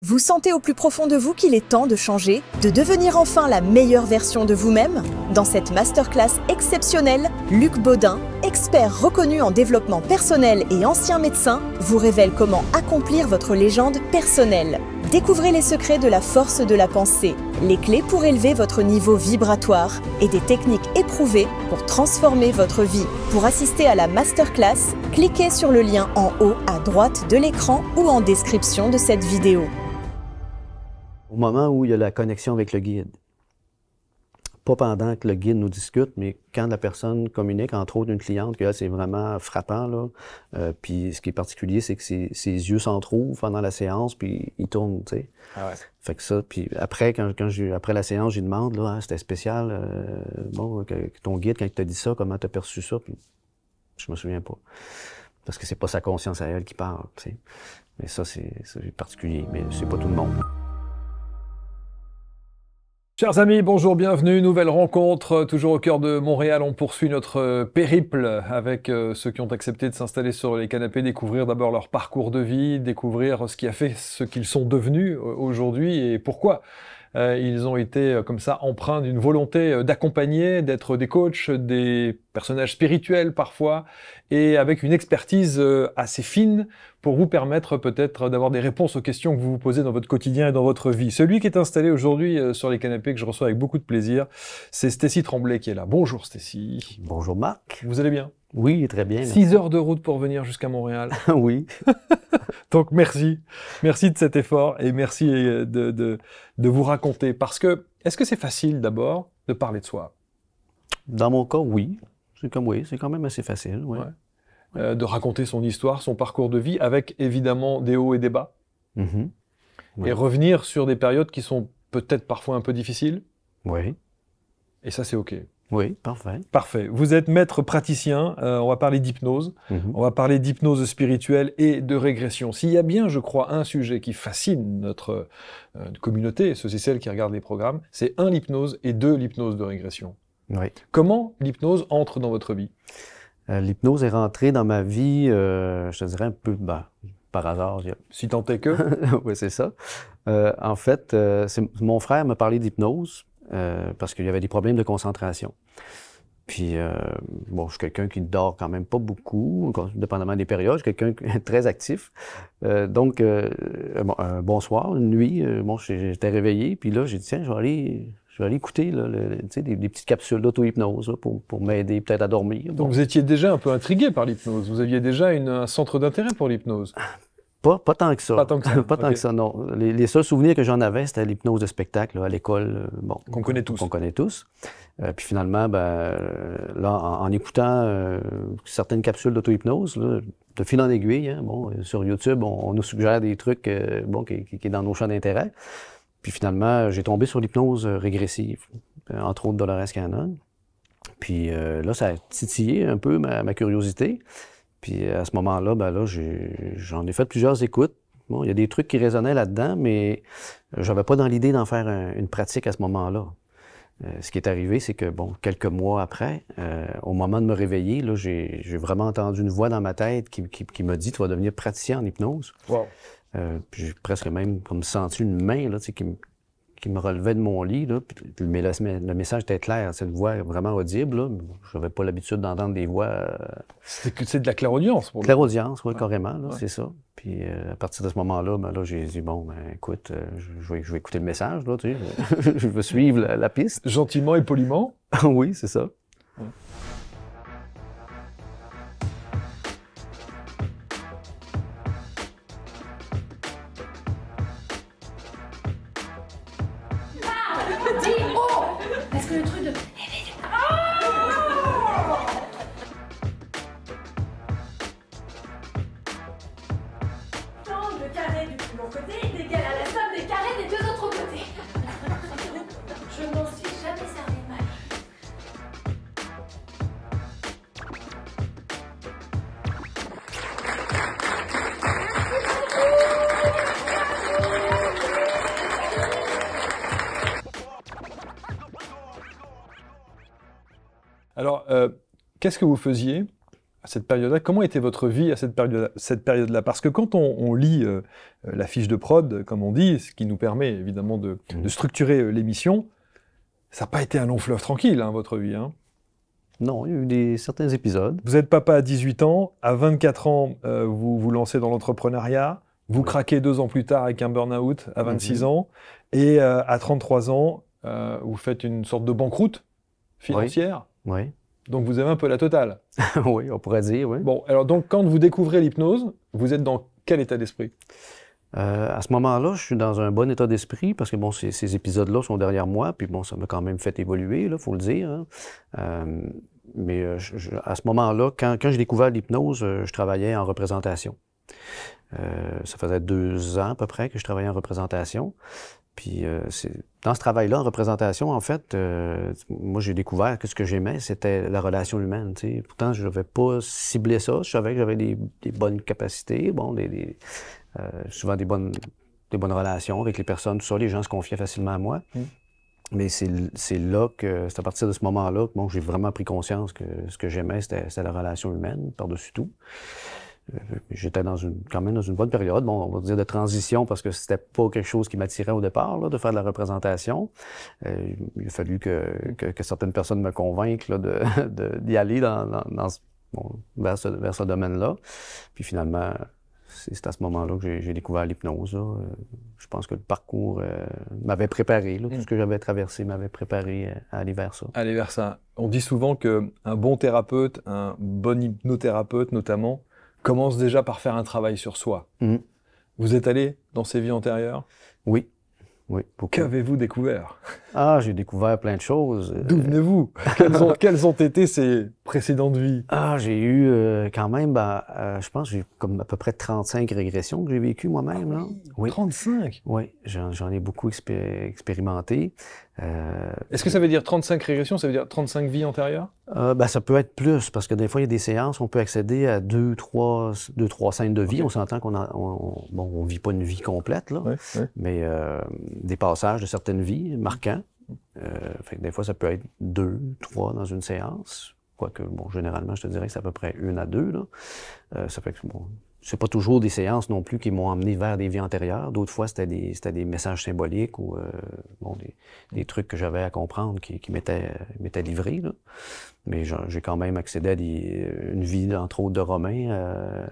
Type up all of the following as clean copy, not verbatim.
Vous sentez au plus profond de vous qu'il est temps de changer, de devenir enfin la meilleure version de vous-même? Dans cette masterclass exceptionnelle, Luc Baudin, expert reconnu en développement personnel et ancien médecin, vous révèle comment accomplir votre légende personnelle. Découvrez les secrets de la force de la pensée, les clés pour élever votre niveau vibratoire et des techniques éprouvées pour transformer votre vie. Pour assister à la masterclass, cliquez sur le lien en haut à droite de l'écran ou en description de cette vidéo. Au moment où il y a la connexion avec le guide. Pas pendant que le guide nous discute, mais quand la personne communique, entre autres une cliente, que là, c'est vraiment frappant, là. Puis ce qui est particulier, c'est que ses yeux s'entrouvent pendant la séance, puis il tourne, tu sais. Ah ouais. Fait que ça, puis après, après la séance, j'y demande, là, ah, c'était spécial, bon, que ton guide, quand il t'a dit ça, comment t'as perçu ça? Puis je me souviens pas. Parce que c'est pas sa conscience à elle qui parle, tu sais. Mais ça, c'est particulier, mais c'est pas tout le monde. Chers amis, bonjour, bienvenue, nouvelle rencontre, toujours au cœur de Montréal. On poursuit notre périple avec ceux qui ont accepté de s'installer sur les canapés, découvrir d'abord leur parcours de vie, découvrir ce qui a fait ce qu'ils sont devenus aujourd'hui et pourquoi ils ont été comme ça empreints d'une volonté d'accompagner, d'être des coachs, des personnages spirituels parfois, et avec une expertise assez fine pour vous permettre peut-être d'avoir des réponses aux questions que vous vous posez dans votre quotidien et dans votre vie. Celui qui est installé aujourd'hui sur les canapés, que je reçois avec beaucoup de plaisir, c'est Stécie Tremblay qui est là. Bonjour Stécie. Bonjour Marc. Vous allez bien? Oui, très bien. 6 heures de route pour venir jusqu'à Montréal. Oui. Donc merci. Merci de cet effort et merci de vous raconter. Parce que, est-ce que c'est facile d'abord de parler de soi? Dans mon cas, oui. C'est quand même assez facile. Ouais. Ouais. De raconter son histoire, son parcours de vie, avec évidemment des hauts et des bas. Mm-hmm. Ouais. Et revenir sur des périodes qui sont peut-être parfois un peu difficiles. Oui. Et ça, c'est OK. Oui, parfait. Parfait. Vous êtes maître praticien, on va parler d'hypnose, on va parler d'hypnose spirituelle et de régression. S'il y a bien, je crois, un sujet qui fascine notre communauté, ceux et celles qui regardent les programmes, c'est 1, l'hypnose, et 2, l'hypnose de régression. Oui. Comment l'hypnose entre dans votre vie? L'hypnose est rentrée dans ma vie, je te dirais un peu par hasard. Si tant est que. Oui, c'est ça. En fait, mon frère m'a parlé d'hypnose. Parce qu'il y avait des problèmes de concentration. Puis, bon, je suis quelqu'un qui dort quand même pas beaucoup, dépendamment des périodes. Je suis quelqu'un très actif. Donc, un bon soir, une nuit, bon, j'étais réveillé, puis là, j'ai dit, tiens, je vais aller écouter là, des petites capsules d'auto-hypnose pour m'aider peut-être à dormir. Donc, bon. Vous étiez déjà un peu intrigué par l'hypnose. Vous aviez déjà un centre d'intérêt pour l'hypnose. Pas tant que ça. Pas tant que ça. Pas tant que ça, non. Les seuls souvenirs que j'en avais, c'était l'hypnose de spectacle là, à l'école. Bon, qu'on connaît tous. Qu'on connaît tous. Puis finalement, là, en écoutant certaines capsules d'auto-hypnose, de fil en aiguille, hein, bon, sur YouTube, on nous suggère des trucs bon, qui est dans nos champs d'intérêt. Puis finalement, j'ai tombé sur l'hypnose régressive, entre autres Dolores Cannon. Puis là, ça a titillé un peu ma curiosité. Puis à ce moment-là, là, j'en ai fait plusieurs écoutes. Bon, il y a des trucs qui résonnaient là-dedans, mais j'avais pas dans l'idée d'en faire une pratique à ce moment-là. Ce qui est arrivé, c'est que, bon, quelques mois après, au moment de me réveiller, là, j'ai vraiment entendu une voix dans ma tête qui m'a dit « Tu vas devenir praticien en hypnose. Wow. » Puis j'ai presque même comme senti une main là, qui me relevait de mon lit, là, mais le message était clair, c'est une voix vraiment audible. Là. Je n'avais pas l'habitude d'entendre des voix... C'est de la clairaudience pour Clairaudience, oui, carrément, là, ouais. c'est ça. Puis à partir de ce moment-là, là, j'ai dit, bon, écoute, je vais écouter le message, là, tu sais, je veux suivre la piste. Gentiment et poliment. Oui, c'est ça. Ouais. Parce que le truc de... Tant le carré du plus long côté est égal à la somme des carrés des deux autres côtés. Je ne m'en suis jamais servi de mal. Alors, qu'est-ce que vous faisiez à cette période-là. Comment était votre vie à cette période-là? Parce que quand on lit la fiche de prod, comme on dit, ce qui nous permet évidemment de structurer l'émission, ça n'a pas été un long fleuve tranquille, hein, votre vie. Hein. Non, il y a eu certains épisodes. Vous êtes papa à 18 ans, à 24 ans, vous vous lancez dans l'entrepreneuriat, vous craquez 2 ans plus tard avec un burn-out à 26 ans, et à 33 ans, vous faites une sorte de banqueroute financière. Oui. Donc vous avez un peu la totale. Oui, on pourrait dire, oui. Bon, alors donc quand vous découvrez l'hypnose, vous êtes dans quel état d'esprit? À ce moment-là, je suis dans un bon état d'esprit parce que bon, ces épisodes-là sont derrière moi, puis bon, ça m'a quand même fait évoluer, là, faut le dire. Hein. Mais à ce moment-là, quand j'ai découvert l'hypnose, je travaillais en représentation. Ça faisait 2 ans à peu près que je travaillais en représentation. Puis dans ce travail-là, en représentation, en fait, moi, j'ai découvert que ce que j'aimais, c'était la relation humaine. T'sais. Pourtant, je n'avais pas ciblé ça. Je savais que j'avais des bonnes capacités, bon, souvent des bonnes relations avec les personnes, tout ça. Les gens se confiaient facilement à moi. Mais c'est à partir de ce moment-là que bon, j'ai vraiment pris conscience que ce que j'aimais, c'était la relation humaine, par-dessus tout. J'étais quand même dans une bonne période, bon, on va dire de transition, parce que c'était pas quelque chose qui m'attirait au départ, là, de faire de la représentation. Il a fallu que certaines personnes me convainquent là, d'y aller vers ce domaine-là. Puis finalement, c'est à ce moment-là que j'ai découvert l'hypnose. Je pense que le parcours m'avait préparé. Là, tout ce que j'avais traversé m'avait préparé à aller vers ça. Aller vers ça. On dit souvent qu'un bon thérapeute, un bon hypnothérapeute notamment, commence déjà par faire un travail sur soi. Vous êtes allé dans ces vies antérieures? Oui. Oui, beaucoup. Qu'avez-vous découvert? Ah, j'ai découvert plein de choses. D'où venez-vous? Quelles ont été ces précédentes vies? Ah, j'ai eu quand même, je pense que j'ai comme à peu près 35 régressions que j'ai vécues moi-même. Là. Oui. 35? Oui, j'en ai beaucoup expérimenté. Est-ce que ça veut dire 35 régressions, ça veut dire 35 vies antérieures? Ça peut être plus, parce que des fois, il y a des séances, on peut accéder à 2-3 scènes de vie. Okay. On s'entend on vit pas une vie complète, là, mais des passages de certaines vies marquants. Fait que des fois, ça peut être 2, 3 dans une séance. Quoique, bon, généralement, je te dirais que c'est à peu près 1 à 2, là. Ça fait que, bon, c'est pas toujours des séances non plus qui m'ont emmené vers des vies antérieures. D'autres fois, c'était des messages symboliques ou des trucs que j'avais à comprendre qui m'étaient livrés, là. Mais j'ai quand même accédé à une vie, entre autres, de Romain.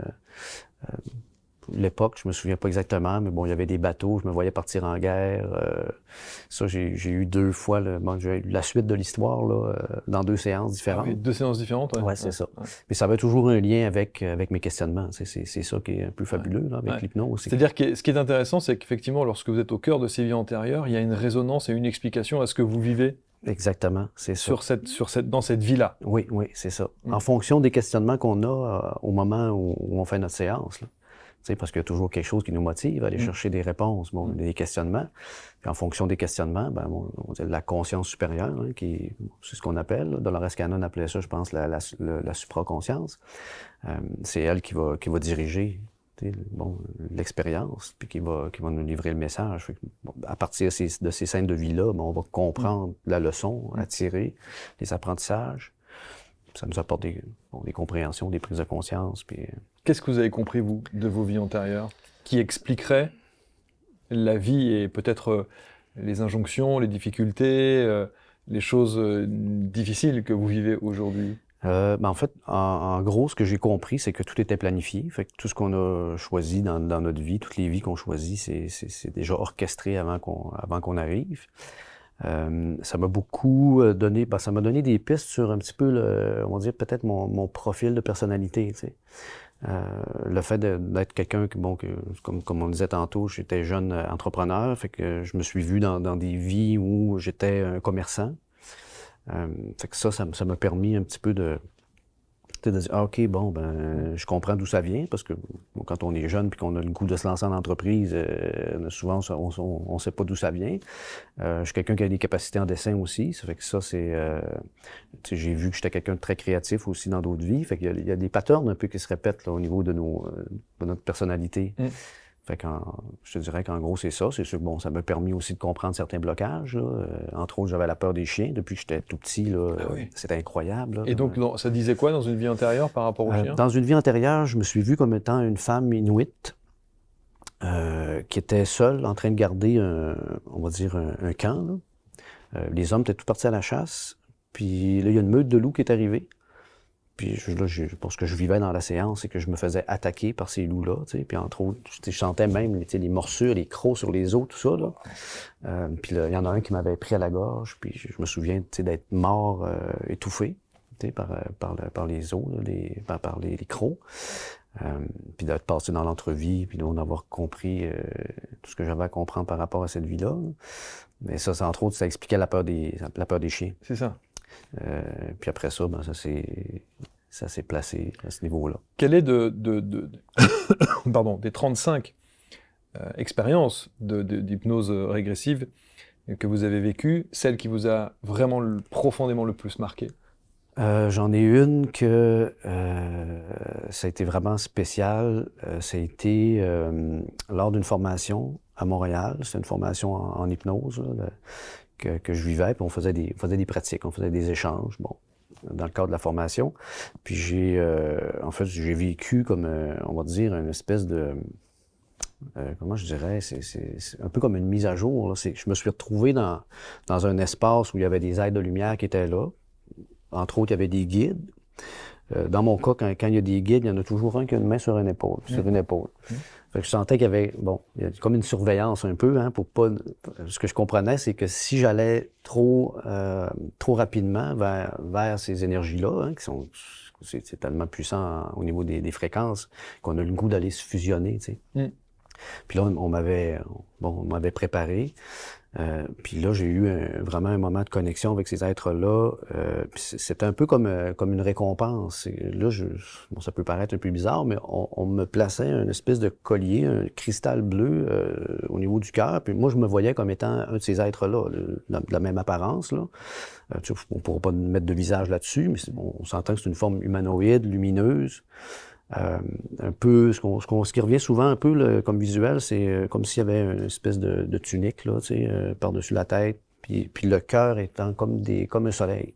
L'époque, je me souviens pas exactement, mais bon, il y avait des bateaux, je me voyais partir en guerre. Ça, j'ai eu 2 fois j'ai eu la suite de l'histoire là, dans 2 séances différentes. Ah oui, 2 séances différentes, ouais, c'est ça. Ouais. Mais ça avait toujours un lien avec mes questionnements. C'est ça qui est un peu fabuleux là, avec l'hypnose. C'est-à-dire que ce qui est intéressant, c'est qu'effectivement, lorsque vous êtes au cœur de ces vies antérieures, il y a une résonance et une explication à ce que vous vivez. Exactement, c'est ça. Dans cette vie-là. Oui, c'est ça. En fonction des questionnements qu'on a au moment où on fait notre séance, là. Parce qu'il y a toujours quelque chose qui nous motive à aller chercher des réponses, des questionnements. Puis en fonction des questionnements, on dit la conscience supérieure, hein, c'est ce qu'on appelle. Dolores Cannon appelait ça, je pense, la supraconscience. C'est elle qui va diriger l'expérience, puis qui va nous livrer le message. À partir de ces scènes de vie-là, on va comprendre la leçon à tirer, les apprentissages. Ça nous apporte des compréhensions, des prises de conscience. Puis... Qu'est-ce que vous avez compris, vous, de vos vies antérieures, qui expliquerait la vie et peut-être les injonctions, les difficultés, les choses difficiles que vous vivez aujourd'hui? En fait, en gros, ce que j'ai compris, c'est que tout était planifié. Fait que tout ce qu'on a choisi dans notre vie, toutes les vies qu'on choisit, c'est déjà orchestré avant qu'on arrive. Ça m'a beaucoup donné, ça m'a donné des pistes sur un petit peu, on va dire peut-être mon profil de personnalité, tu sais. Le fait d'être quelqu'un comme on disait tantôt, j'étais jeune entrepreneur, fait que je me suis vu dans des vies où j'étais un commerçant. Fait que ça m'a permis un petit peu de dire, OK, je comprends d'où ça vient, parce que quand on est jeune et qu'on a le goût de se lancer en entreprise, souvent, on ne sait pas d'où ça vient. Je suis quelqu'un qui a des capacités en dessin aussi, ça fait que ça, j'ai vu que j'étais quelqu'un de très créatif aussi dans d'autres vies, fait qu'il y a des patterns un peu qui se répètent là, au niveau de notre personnalité. Fait je te dirais qu'en gros, c'est ça. C'est sûr que bon, ça m'a permis aussi de comprendre certains blocages. Là. Entre autres, j'avais la peur des chiens. Depuis que j'étais tout petit, là, c'était incroyable. Là. Et donc, ça disait quoi dans une vie antérieure par rapport aux chiens? Dans une vie antérieure, je me suis vu comme étant une femme inuite qui était seule en train de garder, on va dire, un camp. Là. Les hommes étaient tous partis à la chasse. Puis là, il y a une meute de loups qui est arrivée. Puis là, je pense que je vivais dans la séance et que je me faisais attaquer par ces loups-là. Puis entre autres, je sentais même les morsures, les crocs sur les os, tout ça. Là. Puis il y en a un qui m'avait pris à la gorge. Puis je me souviens d'être mort, étouffé par les os, là, par les crocs. Puis d'être passé dans l'entrevie, puis d'en avoir compris tout ce que j'avais à comprendre par rapport à cette vie-là. Mais ça, entre autres, ça expliquait la peur des chiens. C'est ça. Puis après ça, ben, ça s'est placé à ce niveau-là. Quelle est pardon, des 35 expériences d'hypnose régressive que vous avez vécues, celle qui vous a vraiment profondément le plus marqué? J'en ai une que ça a été vraiment spécial. Ça a été lors d'une formation à Montréal. C'est une formation en hypnose là, que je vivais, puis on faisait des pratiques, on faisait des échanges, bon, dans le cadre de la formation. Puis j'ai vécu comme, on va dire, une espèce de, comment je dirais, c'est un peu comme une mise à jour, là. Je me suis retrouvé dans un espace où il y avait des êtres de lumière qui étaient là. Entre autres, il y avait des guides. Dans mon cas, quand il y a des guides, il y en a toujours un qui a une main sur une épaule. Fait que je sentais qu'il y avait, bon, il y a comme une surveillance un peu, hein, pour pas. Ce que je comprenais, c'est que si j'allais trop rapidement vers ces énergies-là, hein, qui sont, c'est tellement puissant au niveau des fréquences qu'on a le goût d'aller se fusionner, tu sais. Puis là, on m'avait préparé. Puis là, j'ai eu vraiment un moment de connexion avec ces êtres-là. Puis c'était un peu comme une récompense. Et là, bon, ça peut paraître un peu bizarre, mais on me plaçait une espèce de collier, un cristal bleu au niveau du cœur. Puis moi, je me voyais comme étant un de ces êtres-là, de la même apparence. Là. Tu sais, on ne pourra pas mettre de visage là-dessus, mais on s'entend que c'est une forme humanoïde, lumineuse. Un peu, ce qui revient souvent un peu là, comme visuel, c'est comme s'il y avait une espèce de tunique là, tu sais, par-dessus la tête, puis le cœur étant comme un soleil.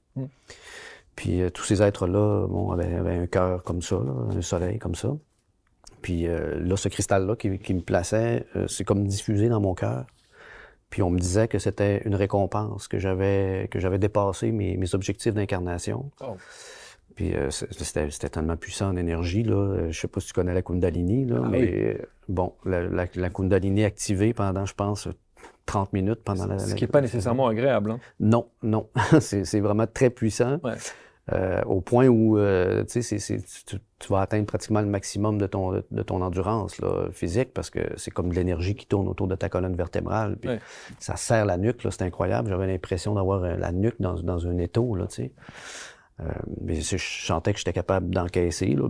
Puis tous ces êtres-là, bon, avaient un cœur comme ça, là, un soleil comme ça. Puis là, ce cristal-là qui me plaçait, c'est comme diffusé dans mon cœur. Puis on me disait que c'était une récompense, que j'avais dépassé mes objectifs d'incarnation. Oh. Puis c'était tellement puissant en énergie, là. Je sais pas si tu connais la Kundalini, là, mais bon, la Kundalini activée pendant, je pense, 30 minutes pendant la... Ce qui n'est pas nécessairement agréable, hein? Non. C'est vraiment très puissant. Ouais. Au point où, tu sais, tu vas atteindre pratiquement le maximum de ton endurance là, physique, parce que c'est comme de l'énergie qui tourne autour de ta colonne vertébrale. Puis ça serre la nuque, là, c'est incroyable. J'avais l'impression d'avoir la nuque dans un étau, là, tu sais. Mais je sentais que j'étais capable d'encaisser, là,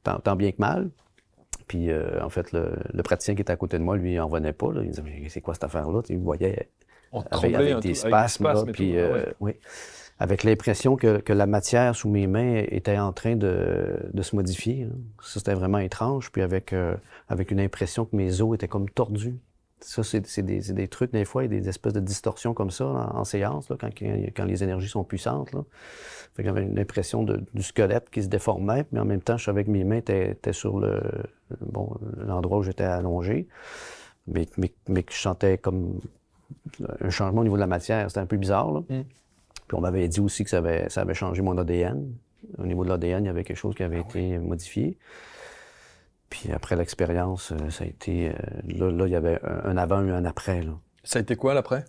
tant bien que mal. Puis, en fait, le praticien qui était à côté de moi, lui, il n'en revenait pas. Là. Il disait, mais c'est quoi cette affaire-là? Tu voyais avec des spasmes, là, puis, oui, avec l'impression que la matière sous mes mains était en train de se modifier. Là. Ça, c'était vraiment étrange. Puis avec une impression que mes os étaient comme tordus. Ça, c'est des trucs, des fois, il y a des espèces de distorsions comme ça en séance, là, quand les énergies sont puissantes. Là. Fait que j'avais une impression du squelette qui se déformait, mais en même temps, je savais que mes mains étaient sur l'endroit où j'étais allongé, mais que je sentais comme un changement au niveau de la matière. C'était un peu bizarre. Là. Puis on m'avait dit aussi que ça avait changé mon ADN. Au niveau de l'ADN, il y avait quelque chose qui avait été modifié. Puis après l'expérience, ça a été... Là, il y avait un avant et un après. Là. Ça a été quoi, l'après?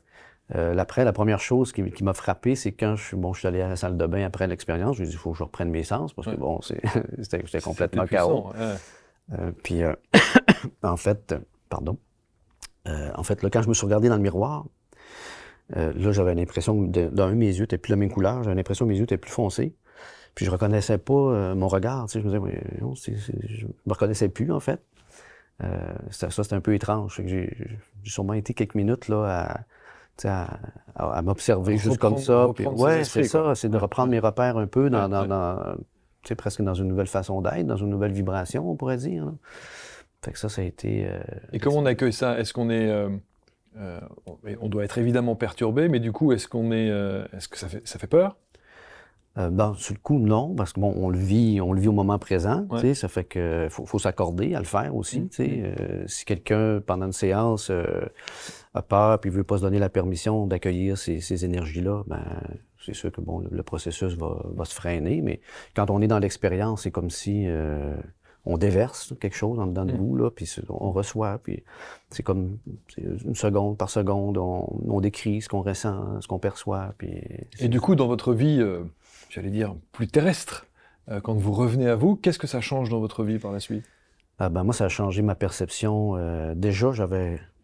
L'après, la première chose qui m'a frappé, c'est quand je suis allé à la salle de bain après l'expérience, je me suis dit, il faut que je reprenne mes sens, parce que bon, c'était complètement chaos. Puis, en fait, là, quand je me suis regardé dans le miroir, là, j'avais l'impression que mes yeux n'étaient plus de la même couleur, j'avais l'impression que mes yeux étaient plus foncés. Puis je reconnaissais pas mon regard, tu sais, je me disais, non, je me reconnaissais plus, en fait. C'était un peu étrange. J'ai sûrement été quelques minutes, là, à m'observer juste comme ça. Puis, ouais, c'est ça, c'est de reprendre mes repères un peu tu sais, presque dans une nouvelle façon d'être, dans une nouvelle vibration, on pourrait dire. Là. Fait que ça a été... Et comment on accueille ça? Est-ce qu'on est... on doit être évidemment perturbé, mais du coup, est-ce que ça fait peur? Sur le coup, non, parce que bon, on le vit au moment présent, Ouais. tu sais, ça fait que faut s'accorder à le faire aussi, tu sais. Si quelqu'un, pendant une séance, a peur puis veut pas se donner la permission d'accueillir ces énergies-là, ben c'est sûr que bon, le processus va se freiner, mais quand on est dans l'expérience, c'est comme si on déverse quelque chose en dedans de vous, là, puis on reçoit, puis c'est comme une seconde par seconde, on décrit ce qu'on ressent, ce qu'on perçoit, puis... Et du coup, dans votre vie, j'allais dire, plus terrestre, quand vous revenez à vous, qu'est-ce que ça change dans votre vie par la suite? Moi, ça a changé ma perception. Déjà,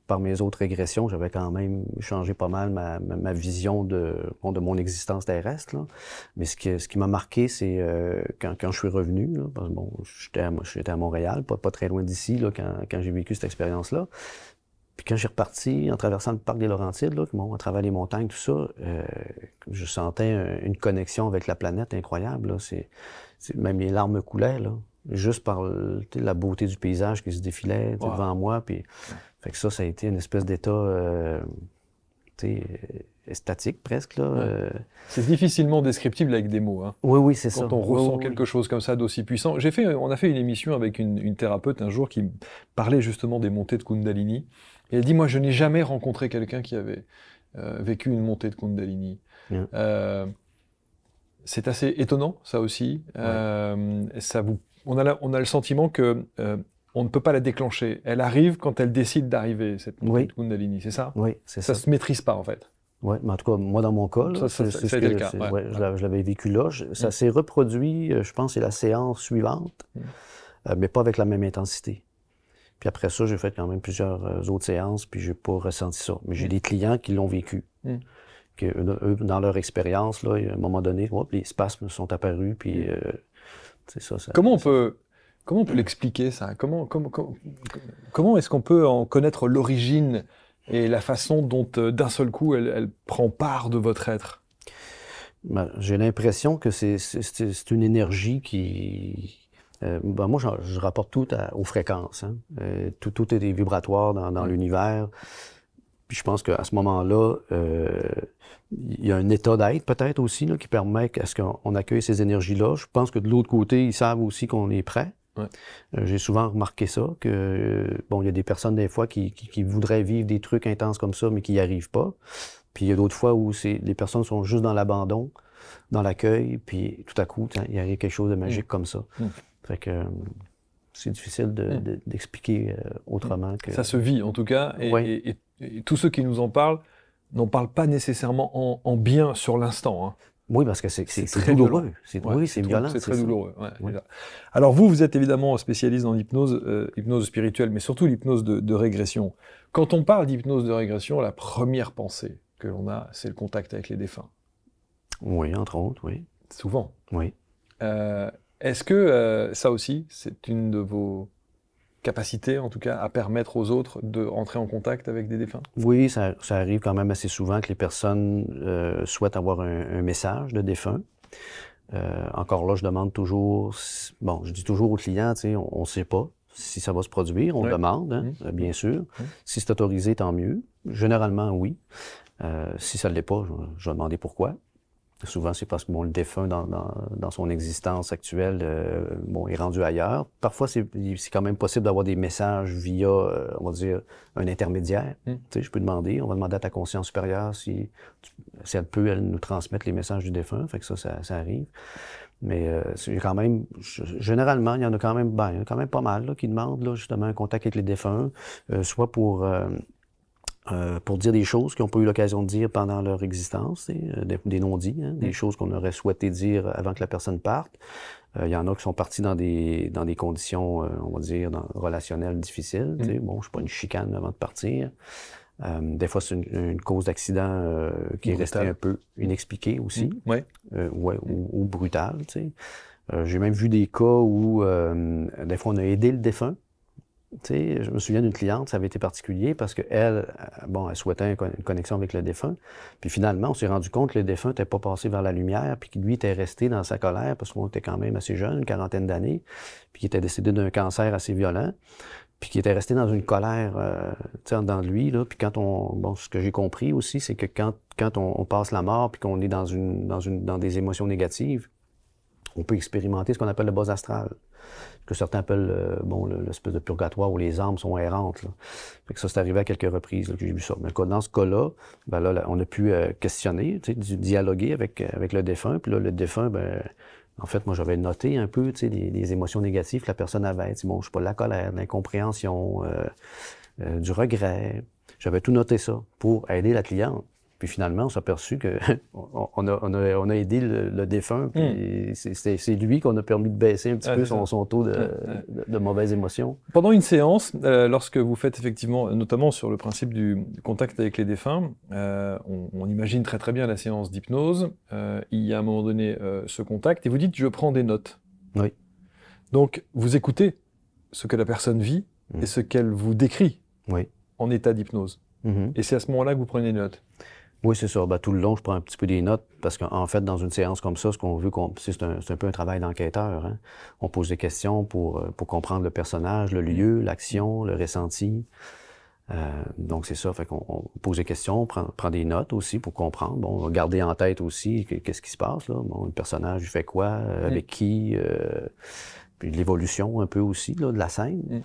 par mes autres régressions, j'avais quand même changé pas mal ma vision de mon existence terrestre, là. Mais ce qui m'a marqué, c'est quand je suis revenu, là, parce que bon, j'étais à Montréal, pas très loin d'ici, là, quand j'ai vécu cette expérience-là. Puis quand j'ai reparti, en traversant le parc des Laurentides, là, à travers les montagnes, tout ça, je sentais une connexion avec la planète incroyable, là. Même les larmes me coulaient, là, juste par la beauté du paysage qui se défilait devant moi. Puis, fait que ça a été une espèce d'état statique presque, là. Ouais. C'est difficilement descriptible avec des mots, hein. Oui, c'est ça. Quand on ressent quelque chose comme ça d'aussi puissant. On a fait une émission avec une thérapeute un jour qui parlait justement des montées de Kundalini. Et elle dit, moi, je n'ai jamais rencontré quelqu'un qui avait vécu une montée de Kundalini. C'est assez étonnant, ça aussi. On a le sentiment que on ne peut pas la déclencher. Elle arrive quand elle décide d'arriver, cette montée de Kundalini, c'est ça? Oui, c'est ça. Ça se maîtrise pas, en fait. Oui, mais en tout cas, moi, dans mon cas, là, c'est ce que le cas. Je l'avais vécu là. Ça s'est reproduit, je pense, c'est la séance suivante, mais pas avec la même intensité. Puis après ça, j'ai fait quand même plusieurs autres séances, puis j'ai pas ressenti ça. Mais j'ai des clients qui l'ont vécu. Que eux, dans leur expérience, là, à un moment donné, les spasmes sont apparus, puis c'est ça. Comment on peut l'expliquer, ça? Comment est-ce qu'on peut en connaître l'origine et la façon dont, d'un seul coup, elle prend part de votre être? J'ai l'impression que c'est une énergie qui... moi, je rapporte tout aux fréquences. Hein. Tout est des vibratoires dans l'univers. Puis je pense qu'à ce moment-là, il y a un état d'être peut-être aussi là, qui permet à ce qu'on accueille ces énergies-là. Je pense que de l'autre côté, ils savent aussi qu'on est prêt. Ouais. J'ai souvent remarqué ça, que bon, il y a des personnes des fois qui voudraient vivre des trucs intenses comme ça, mais qui n'y arrivent pas. Puis il y a d'autres fois où les personnes sont juste dans l'abandon, dans l'accueil, puis tout à coup, il arrive quelque chose de magique comme ça. Fait que c'est difficile d'expliquer autrement que... Ça se vit en tout cas, et tous ceux qui nous en parlent n'en parlent pas nécessairement en bien sur l'instant. Hein. Oui, parce que c'est très douloureux. Oui, c'est violent. C'est très douloureux. Ouais. Alors vous êtes évidemment spécialiste dans l'hypnose, hypnose spirituelle, mais surtout l'hypnose de régression. Quand on parle d'hypnose de régression, la première pensée que l'on a, c'est le contact avec les défunts. Oui, entre autres, oui. Souvent. Oui. Est-ce que ça aussi, c'est une de vos capacités, en tout cas, à permettre aux autres de rentrer en contact avec des défunts? Oui, ça arrive quand même assez souvent que les personnes souhaitent avoir un message de défunt. Encore là, je demande toujours... Bon, je dis toujours aux clients, tu sais, on ne sait pas si ça va se produire, on demande, hein, bien sûr. Si c'est autorisé, tant mieux. Généralement, oui. Si ça ne l'est pas, je vais demander pourquoi. Souvent, c'est parce que bon, le défunt, dans son existence actuelle, est rendu ailleurs. Parfois, c'est quand même possible d'avoir des messages via, on va dire, un intermédiaire. Tu sais, je peux demander, on va demander à ta conscience supérieure si elle peut, elle, nous transmettre les messages du défunt. Fait que ça arrive. Mais c'est quand même, généralement, il y en a quand même pas mal là, qui demandent là, justement un contact avec les défunts, soit pour dire des choses qu'ils n'ont pas eu l'occasion de dire pendant leur existence, des non-dits, hein, des choses qu'on aurait souhaité dire avant que la personne parte. Il y en a qui sont partis dans des conditions, on va dire, relationnelles difficiles. Bon, je suis pas une chicane avant de partir. Des fois, c'est une cause d'accident qui est restée un peu inexpliquée aussi. Ou brutale. J'ai même vu des cas où, des fois, on a aidé le défunt. T'sais, je me souviens d'une cliente, ça avait été particulier parce qu'elle, elle souhaitait une connexion avec le défunt. Puis finalement, on s'est rendu compte que le défunt n'était pas passé vers la lumière, puis que lui était resté dans sa colère parce qu'on était quand même assez jeune, une quarantaine d'années, puis qu'il était décédé d'un cancer assez violent. puis qui était resté dans une colère dans lui. Là. Puis quand ce que j'ai compris aussi, c'est que quand on passe la mort puis qu'on est dans des émotions négatives, on peut expérimenter ce qu'on appelle le bas astral, que certains appellent l'espèce de purgatoire où les âmes sont errantes. Là. Fait que ça, c'est arrivé à quelques reprises là, que j'ai vu ça. Mais dans ce cas-là, on a pu questionner, dialoguer avec le défunt. Puis là, le défunt, en fait, moi, j'avais noté un peu les émotions négatives que la personne avait. Je sais pas, de la colère, de l'incompréhension, du regret. J'avais tout noté ça pour aider la cliente. Puis finalement, on s'est aperçu que on a aidé le défunt. Puis c'est lui qu'on a permis de baisser un petit peu son taux de mauvaises émotions. Pendant une séance, lorsque vous faites effectivement, notamment sur le principe du contact avec les défunts, on imagine très très bien la séance d'hypnose. Il y a à un moment donné ce contact et vous dites « je prends des notes ». Oui. Donc vous écoutez ce que la personne vit et ce qu'elle vous décrit en état d'hypnose. Et c'est à ce moment-là que vous prenez des notes. Oui, c'est ça. Tout le long, je prends un petit peu des notes parce qu'en fait, dans une séance comme ça, ce qu'on veut, c'est un peu un travail d'enquêteur. Hein? On pose des questions pour comprendre le personnage, le lieu, l'action, le ressenti. Donc, c'est ça. Fait qu'on pose des questions, on prend des notes aussi pour comprendre. Bon, on va garder en tête aussi qu'est-ce qui se passe, là. Bon, le personnage, il fait quoi, avec qui, puis l'évolution un peu aussi, là, de la scène.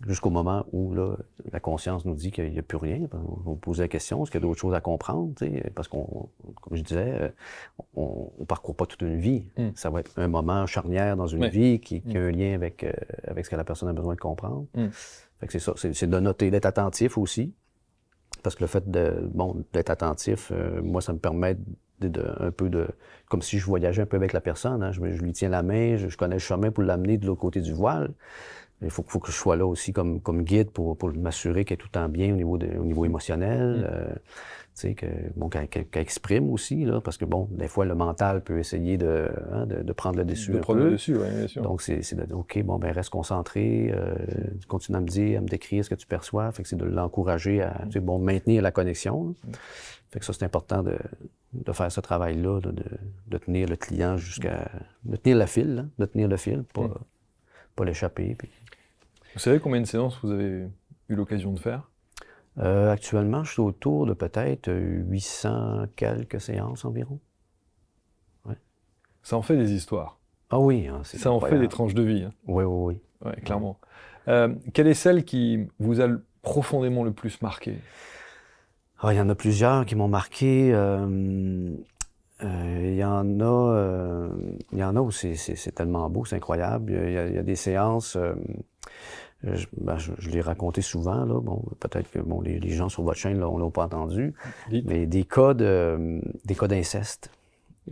Jusqu'au moment où là, la conscience nous dit qu'il n'y a plus rien. On pose la question, est-ce qu'il y a d'autres choses à comprendre? Parce qu'on, comme je disais, on ne parcourt pas toute une vie. Ça va être un moment charnière dans une vie qui a un lien avec ce que la personne a besoin de comprendre. Fait que c'est ça, c'est de noter, d'être attentif aussi. Parce que le fait d'être attentif, moi, ça me permet un peu comme si je voyageais un peu avec la personne. Hein. Je lui tiens la main, je connais le chemin pour l'amener de l'autre côté du voile. Il faut que je sois là aussi comme guide pour m'assurer qu'elle est tout le temps bien au niveau émotionnel. Qu'elle exprime aussi, là, parce que des fois, le mental peut essayer de prendre le dessus. De prendre le dessus, oui, bien sûr. Donc, c'est de dire, OK, reste concentré, continue à me décrire ce que tu perçois. Fait que c'est de l'encourager à maintenir la connexion. Fait que ça, c'est important de faire ce travail-là, de tenir le client de tenir le fil, pas l'échapper. Puis... Vous savez combien de séances vous avez eu l'occasion de faire? Actuellement, je suis autour de peut-être 800 quelques séances environ. Ouais. Ça en fait des histoires. Ah oui, c'est ça incroyable. En fait des tranches de vie. Hein. Oui. Ouais, clairement. Quelle est celle qui vous a profondément le plus marqué? Il y en a plusieurs qui m'ont marqué. Il y en a où c'est tellement beau, c'est incroyable. Il y a des séances, je l'ai raconté souvent, là. Bon, peut-être que les gens sur votre chaîne ne l'ont pas entendu, mais des cas d'inceste.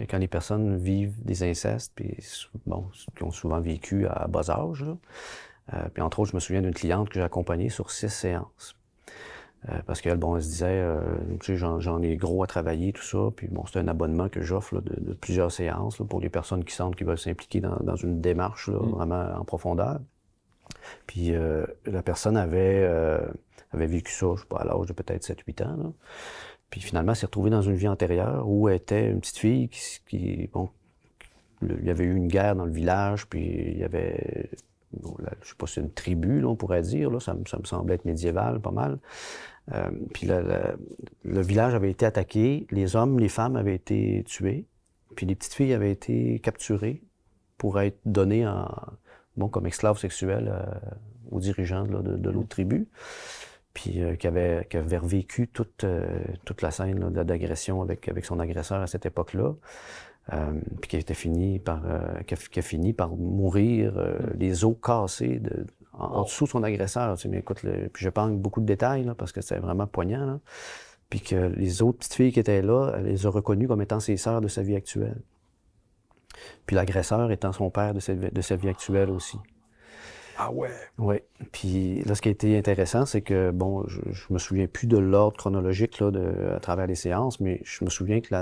Quand les personnes vivent des incestes, puis qui ont souvent vécu à bas âge, là. Puis entre autres, je me souviens d'une cliente que j'ai accompagnée sur 6 séances. Parce qu'elle, elle se disait, j'en ai gros à travailler, tout ça. Puis c'est un abonnement que j'offre de plusieurs séances là, pour les personnes qui sentent qu'ils veulent s'impliquer dans une démarche là, vraiment en profondeur. Puis la personne avait vécu ça, je sais pas, à l'âge de peut-être 7-8 ans. Là. Puis finalement, elle s'est retrouvée dans une vie antérieure où elle était une petite fille il y avait eu une guerre dans le village, puis il y avait... je sais pas si c'est une tribu, là, on pourrait dire, là, ça me semblait être médiéval, pas mal. Puis le village avait été attaqué, les hommes, les femmes avaient été tués, puis les petites filles avaient été capturées pour être données comme esclaves sexuels aux dirigeants de l'autre tribu, puis qui avait revécu toute la scène d'agression avec son agresseur à cette époque-là. Puis qui a fini par mourir, les os cassés en dessous de son agresseur. Mais écoute, puis je parle beaucoup de détails là, parce que c'est vraiment poignant. Là. Puis que les autres petites filles qui étaient là, elle les a reconnues comme étant ses sœurs de sa vie actuelle. Puis l'agresseur étant son père de sa vie actuelle aussi. Ah ouais? Oui. Puis là, ce qui a été intéressant, c'est que, je me souviens plus de l'ordre chronologique là, à travers les séances, mais je me souviens que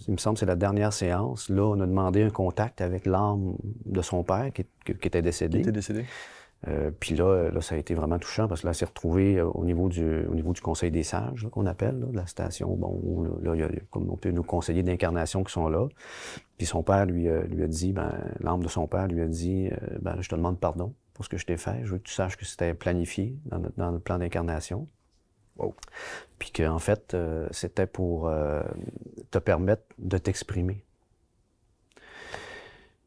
il me semble que c'est la dernière séance. Là, on a demandé un contact avec l'âme de son père qui était décédé. Qui était décédé. Puis là, ça a été vraiment touchant parce que là, elle s'est retrouvée au niveau du Conseil des sages, qu'on appelle, là, de la station. Où là, il y a comme on peut nos conseillers d'incarnation qui sont là. Puis son père lui a dit, l'âme de son père lui a dit, je te demande pardon pour ce que je t'ai fait. Je veux que tu saches que c'était planifié dans le plan d'incarnation. Wow. Puis qu'en fait, c'était pour te permettre de t'exprimer.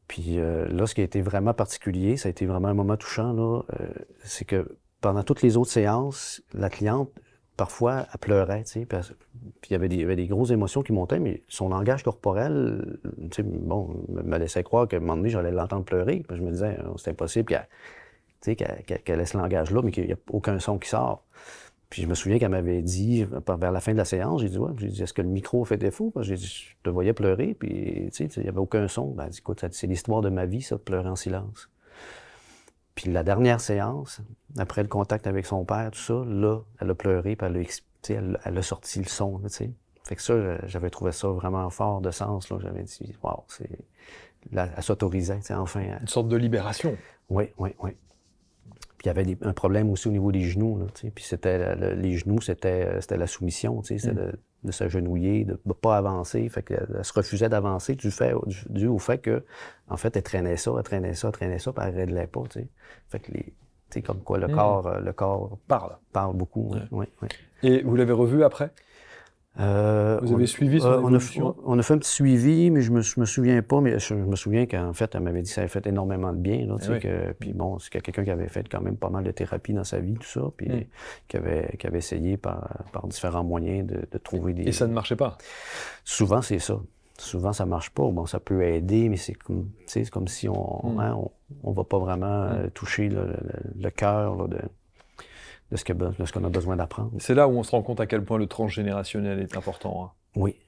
Puis là, ce qui a été vraiment particulier, ça a été vraiment un moment touchant, là, c'est que pendant toutes les autres séances, la cliente, parfois, elle pleurait, tu sais, puis il y avait des grosses émotions qui montaient, mais son langage corporel, tu sais, bon, me laissait croire qu'à un moment donné, j'allais l'entendre pleurer. Puis je me disais, c'est impossible qu'elle ait ce langage-là, mais qu'il n'y a aucun son qui sort. Puis je me souviens qu'elle m'avait dit, vers la fin de la séance, j'ai dit, ouais, est-ce que le micro fait défaut? Parce que j'ai dit, je te voyais pleurer, puis tu sais, il n'y avait aucun son. Ben, elle dit, écoute, c'est l'histoire de ma vie, ça, de pleurer en silence. Puis la dernière séance, après le contact avec son père, tout ça, là, elle a pleuré, puis elle a sorti le son, tu sais. Fait que ça, j'avais trouvé ça vraiment fort de sens, là. J'avais dit, wow, elle s'autorisait, tu sais, enfin. Une sorte de libération. Oui. Puis il y avait un problème aussi au niveau des genoux, là, tu sais. Puis les genoux, c'était la soumission, tu sais, c'était de s'agenouiller, de ne pas avancer. Fait qu'elle se refusait d'avancer dû au fait que, en fait, elle traînait ça, puis elle ne réglait pas, tu sais. Fait que tu sais, comme quoi le corps parle beaucoup. Oui. Et vous l'avez revu après? Vous avez suivi son évolution? On a fait un petit suivi, mais je me souviens pas, mais je me souviens qu'en fait, elle m'avait dit que ça avait fait énormément de bien. Là, puis bon, c'est quelqu'un qui avait fait quand même pas mal de thérapie dans sa vie, tout ça, puis qui avait essayé par différents moyens de trouver des... Et ça ne marchait pas? Souvent, c'est ça. Souvent, ça marche pas. Bon, ça peut aider, mais c'est comme si on va pas vraiment toucher le cœur de ce qu'on a besoin d'apprendre. C'est là où on se rend compte à quel point le transgénérationnel est important. Hein. Oui.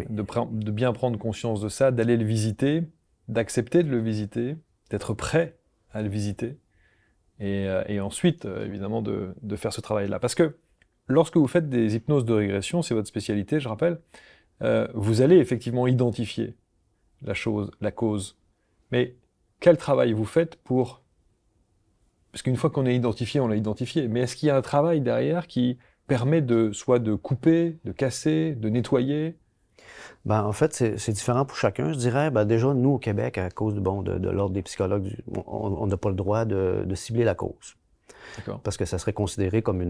De bien prendre conscience de ça, d'aller le visiter, d'accepter de le visiter, d'être prêt à le visiter, et ensuite, évidemment, de faire ce travail-là. Parce que lorsque vous faites des hypnoses de régression, c'est votre spécialité, je rappelle, vous allez effectivement identifier la chose, la cause. Mais quel travail vous faites pour... Parce qu'une fois qu'on est identifié, on l'a identifié. Mais est-ce qu'il y a un travail derrière qui permet soit de couper, de casser, de nettoyer? Ben, en fait, c'est différent pour chacun. Je dirais, déjà, nous, au Québec, à cause de l'ordre des psychologues, on n'a pas le droit de cibler la cause. D'accord. Parce que ça serait considéré comme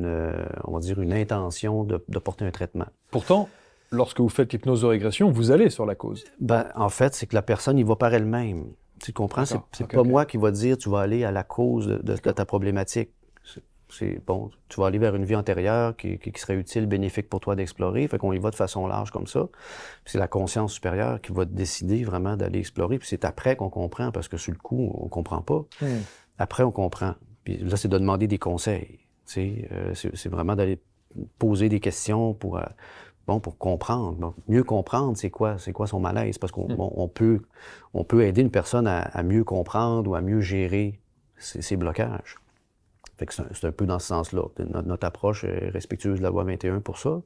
on va dire, une intention de porter un traitement. Pourtant, lorsque vous faites l'hypnose de régression, vous allez sur la cause. Ben, en fait, c'est que la personne y va par elle-même. Tu comprends? C'est pas moi qui va dire tu vas aller à la cause de ta problématique. Bon, tu vas aller vers une vie antérieure qui serait utile, bénéfique pour toi d'explorer. Fait qu'on y va de façon large comme ça. Puis c'est la conscience supérieure qui va décider vraiment d'aller explorer. Puis c'est après qu'on comprend, parce que sur le coup, on comprend pas. Après, on comprend. Puis là, c'est de demander des conseils. C'est vraiment d'aller poser des questions pour comprendre. Donc, mieux comprendre, c'est quoi son malaise? Parce qu'on peut aider une personne à mieux comprendre ou à mieux gérer ses blocages. Fait que c'est un peu dans ce sens-là. Notre approche est respectueuse de la loi 21 pour ça.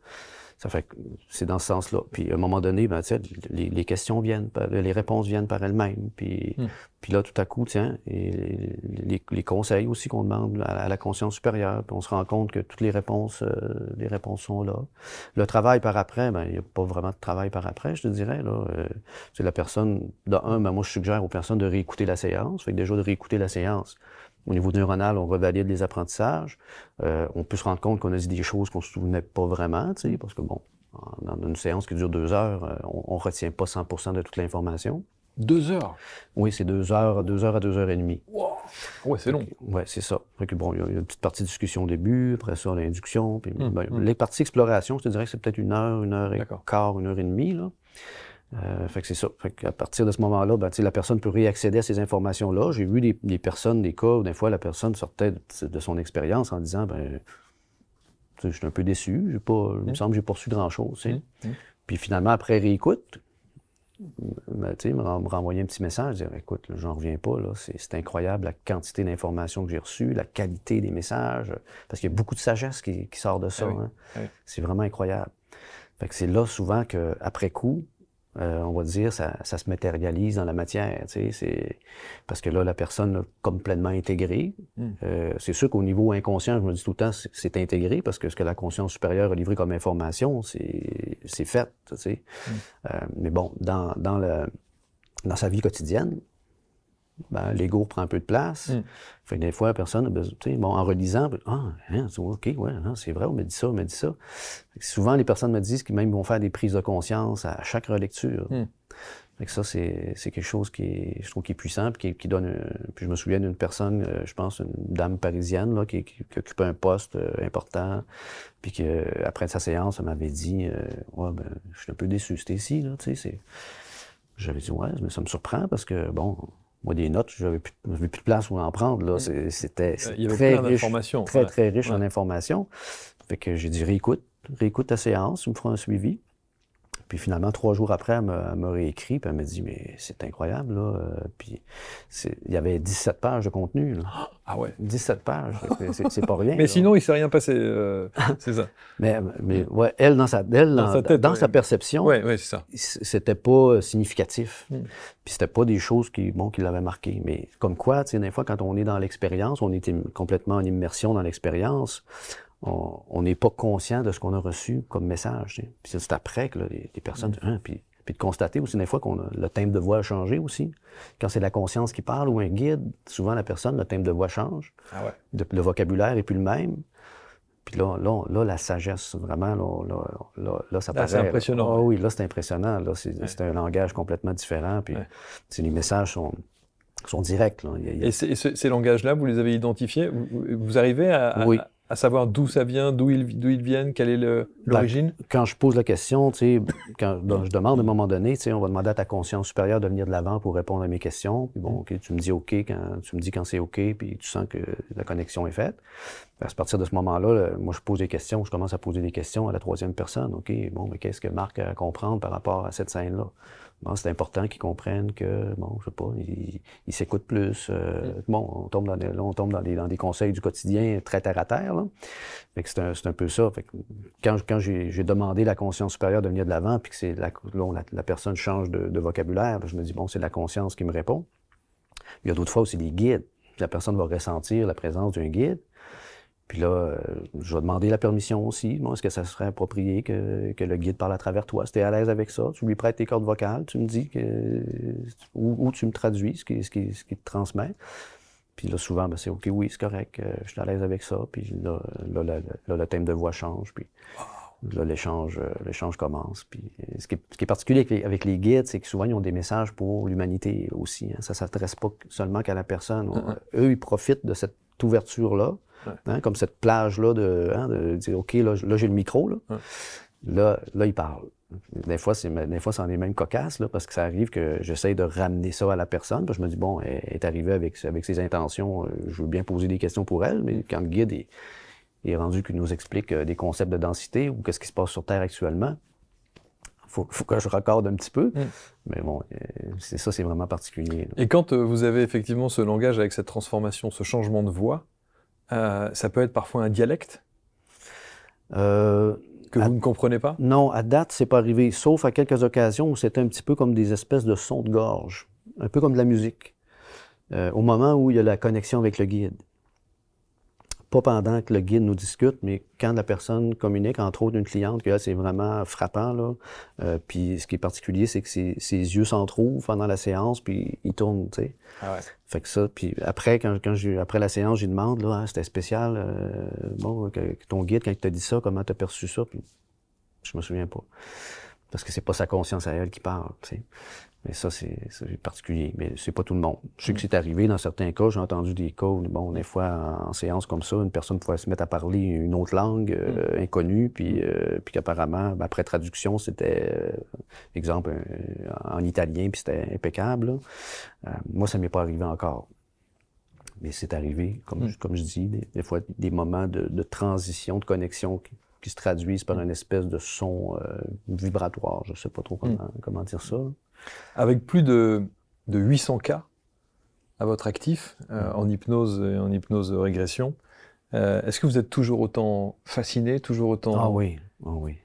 Ça fait que c'est dans ce sens-là. Puis à un moment donné, tu sais, les questions viennent, les réponses viennent par elles-mêmes. Puis là, tout à coup, tiens, et les conseils aussi qu'on demande à la conscience supérieure. Puis on se rend compte que toutes les réponses sont là. Le travail par après, il n'y a pas vraiment de travail par après, je te dirais. Là, c'est la personne, moi je suggère aux personnes de réécouter la séance. Fait que déjà de réécouter la séance. Au niveau neuronal, on revalide les apprentissages. On peut se rendre compte qu'on a dit des choses qu'on ne se souvenait pas vraiment, tu sais, parce que bon, dans une séance qui dure 2 heures, on ne retient pas 100% de toute l'information. 2 heures? Oui, c'est 2 heures à 2 heures et demie. Wow. Ouais, c'est long. Oui, c'est ça. Fait que bon, il y a une petite partie de discussion au début, après ça, l'induction. Puis les parties exploration, je te dirais que c'est peut-être 1 heure et quart, 1 heure et demie, là. Fait que c'est ça. Fait qu'à partir de ce moment-là, la personne peut réaccéder à ces informations-là. J'ai vu des personnes, des cas où des fois la personne sortait de son expérience en disant, je suis un peu déçu, il me semble que j'ai pas reçu grand-chose. Puis finalement, après réécoute, me renvoyer un petit message, dire, écoute, j'en reviens pas, là, c'est incroyable la quantité d'informations que j'ai reçues, la qualité des messages, parce qu'il y a beaucoup de sagesse qui sort de ça. C'est vraiment incroyable. Fait que c'est là souvent qu'après coup, on va dire, ça se matérialise dans la matière, tu sais, parce que là, la personne l'a comme pleinement intégré. C'est sûr qu'au niveau inconscient, je me dis tout le temps, c'est intégré, parce que ce que la conscience supérieure a livré comme information, c'est fait, tu sais. Mais bon, dans sa vie quotidienne, ben, l'ego prend un peu de place. Fait que des fois, la personne a besoin, tu sais, bon, en relisant, OK, ouais, c'est vrai, on me dit ça, on me dit ça. Fait que souvent, les personnes me disent qu'ils même vont faire des prises de conscience à chaque relecture. Fait que ça, c'est quelque chose je trouve qui est puissant, puis qui donne... Puis je me souviens d'une personne, je pense, une dame parisienne, là, qui occupait un poste important, puis qu'après sa séance, elle m'avait dit ouais, ben, je suis un peu déçu, c'était ici, là, tu sais, J'avais dit, ouais, mais ça me surprend, parce que, bon, moi, des notes, j'avais plus de place où en prendre, là. C'était très riche, très riche en informations. Fait que j'ai dit, réécoute ta séance, tu me feras un suivi. Puis finalement, 3 jours après, elle m'a réécrit, puis elle m'a dit, mais c'est incroyable, là. Puis il y avait 17 pages de contenu, là. Ah ouais? 17 pages, c'est pas rien. Mais là. Sinon, il ne s'est rien passé, c'est ça. Mais ouais, elle, dans sa perception, c'est ça. C'était pas significatif. Puis c'était pas des choses qui l'avaient marqué. Mais comme quoi, tu sais, des fois, quand on est dans l'expérience, on est complètement en immersion dans l'expérience, on n'est pas conscient de ce qu'on a reçu comme message. Tu sais. Puis c'est après que là, les personnes... Puis de constater aussi des fois que le timbre de voix a changé aussi. Quand c'est la conscience qui parle ou un guide, souvent la personne, le timbre de voix change. Ah ouais. Le vocabulaire n'est plus le même. Puis là, la sagesse, vraiment, là ça paraît... C'est impressionnant. Oui, là, c'est impressionnant. Là, c'est un langage complètement différent. Puis les messages sont directs. Là. Et ces langages-là, vous les avez identifiés? Vous arrivez à savoir d'où ça vient, d'où ils viennent, quelle est l'origine? Quand je pose la question, tu sais, quand je demande à un moment donné, tu sais, on va demander à ta conscience supérieure de venir de l'avant pour répondre à mes questions. Puis bon, OK, tu me dis OK quand c'est OK, puis tu sens que la connexion est faite. À partir de ce moment-là, moi, je pose des questions, je commence à poser des questions à la 3e personne. OK, bon, mais qu'est-ce que Marc a à comprendre par rapport à cette scène-là? Bon, c'est important qu'ils comprennent que, bon, je sais pas, ils s'écoutent plus. Bon, on tombe dans des conseils du quotidien très terre à terre, là. Fait que c'est un peu ça. Fait que quand j'ai demandé à la conscience supérieure de venir de l'avant, puis que la personne change de vocabulaire, je me dis, bon, c'est la conscience qui me répond. Il y a d'autres fois où c'est des guides. La personne va ressentir la présence d'un guide. Puis là, je vais demander la permission aussi. Bon, est-ce que ça serait approprié que le guide parle à travers toi? Si tu es à l'aise avec ça, tu lui prêtes tes cordes vocales, tu me dis ou tu me traduis ce qui te transmet. Puis là, souvent, ben, c'est OK, oui, c'est correct, je suis à l'aise avec ça. Puis là, le thème de voix change. Puis là, l'échange commence. Puis ce qui est particulier avec les guides, c'est que souvent, ils ont des messages pour l'humanité aussi. Hein. Ça ne s'adresse pas seulement qu'à la personne. Eux, ils profitent de cette ouverture-là. Hein, comme cette plage-là de dire, OK, là j'ai le micro, là, il parle. Des fois, c'en est même cocasse, là, parce que ça arrive que j'essaye de ramener ça à la personne, puis je me dis, bon, elle est arrivée avec ses intentions, je veux bien poser des questions pour elle, mais quand le guide est rendu qu'il nous explique des concepts de densité ou qu'est-ce qui se passe sur Terre actuellement, faut que je raccorde un petit peu, mais bon, c'est vraiment particulier. Là. Et quand vous avez effectivement ce langage avec cette transformation, ce changement de voix, ça peut être parfois un dialecte que vous ne comprenez pas? Non, à date, c'est pas arrivé, sauf à quelques occasions où c'était un petit peu comme des espèces de sons de gorge, un peu comme de la musique, au moment où il y a la connexion avec le guide. Pas pendant que le guide nous discute, mais quand la personne communique, entre autres une cliente, que là, c'est vraiment frappant, là. Puis ce qui est particulier, c'est que ses yeux s'entrouvent pendant la séance, puis il tourne, tu sais. Ah ouais. Fait que ça, puis après, après la séance, j'y demande, là, c'était spécial, bon, que ton guide, quand il t'a dit ça, comment t'as perçu ça? Puis je me souviens pas. Parce que c'est pas sa conscience à elle qui parle, tu sais. Mais ça, c'est particulier. Mais c'est pas tout le monde. Je sais que c'est arrivé dans certains cas. J'ai entendu des cas où, bon, des fois, en séance comme ça, une personne pouvait se mettre à parler une autre langue inconnue, puis qu'apparemment, ben, après traduction, c'était, exemple, en italien, puis c'était impeccable. Moi, ça m'est pas arrivé encore. Mais c'est arrivé, comme je dis, des fois, des moments de transition, de connexion qui se traduisent par une espèce de son vibratoire. Je sais pas trop comment dire ça. Avec plus de 800 cas à votre actif en hypnose et en hypnose régression, est-ce que vous êtes toujours autant fasciné, toujours autant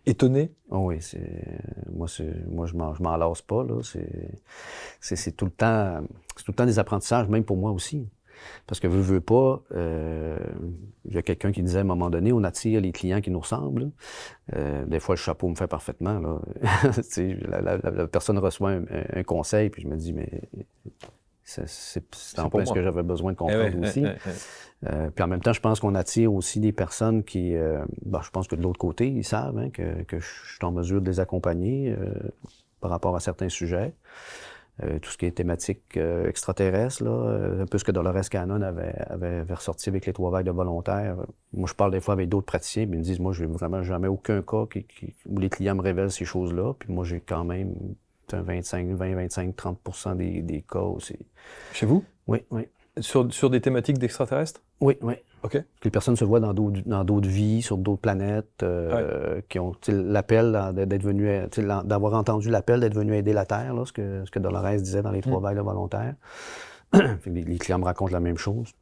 étonné? Oui, moi je m'en lasse pas, là. C'est tout le temps des apprentissages, même pour moi aussi. Parce que veux pas, il y a quelqu'un qui disait à un moment donné, on attire les clients qui nous ressemblent. Des fois, le chapeau me fait parfaitement. Là. La personne reçoit un conseil, puis je me dis, mais c'est en plus ce que j'avais besoin de comprendre aussi. Puis en même temps, je pense qu'on attire aussi des personnes qui, je pense que de l'autre côté, ils savent hein, que je suis en mesure de les accompagner par rapport à certains sujets. Tout ce qui est thématique extraterrestre, là, un peu ce que Dolores Cannon avait ressorti avec les 3 vagues de volontaires. Moi, je parle des fois avec d'autres praticiens, mais ils me disent, moi, j'ai vraiment jamais aucun cas où les clients me révèlent ces choses-là. Puis moi, j'ai quand même 25-30% des cas aussi. Chez vous? Oui, oui. Sur des thématiques d'extraterrestres? Oui, oui. OK. Les personnes se voient dans d'autres vies, sur d'autres planètes, qui ont l'appel d'être venu, d'avoir entendu l'appel d'être venu aider la Terre, là, ce que Dolores disait dans les 3 vagues de volontaires. Les clients me racontent la même chose,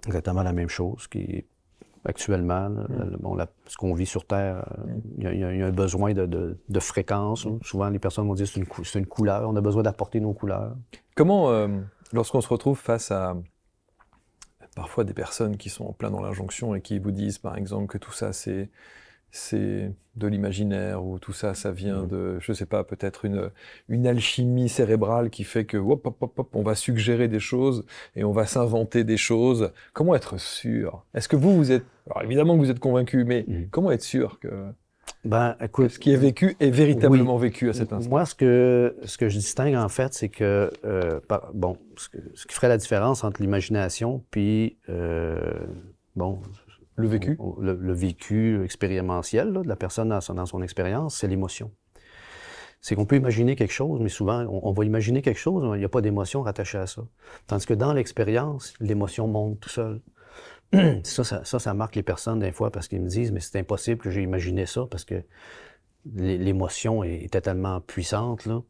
exactement la même chose, qui actuellement, ce qu'on vit sur Terre, il y a un besoin de fréquence. Souvent, les personnes vont dire c'est une couleur, on a besoin d'apporter nos couleurs. Comment, lorsqu'on se retrouve face à parfois des personnes qui sont en plein dans l'injonction et qui vous disent, par exemple, que tout ça, c'est de l'imaginaire, ou tout ça, ça vient de, je sais pas, peut-être une alchimie cérébrale qui fait que, on va suggérer des choses et on va s'inventer des choses. Comment être sûr? Est-ce que vous êtes, alors évidemment que vous êtes convaincu, mais comment être sûr que écoute, ce qui est vécu est véritablement vécu à cet instant? Moi, ce que je distingue, en fait, c'est que, ce qui ferait la différence entre l'imagination puis, le vécu? Le vécu expérientiel là, de la personne dans son expérience, c'est l'émotion. C'est qu'on peut imaginer quelque chose, mais souvent, on va imaginer quelque chose, il n'y a pas d'émotion rattachée à ça. Tandis que dans l'expérience, l'émotion monte tout seul. Ça marque les personnes des fois parce qu'ils me disent « mais c'est impossible que j'ai imaginé ça parce que l'émotion était tellement puissante. » là.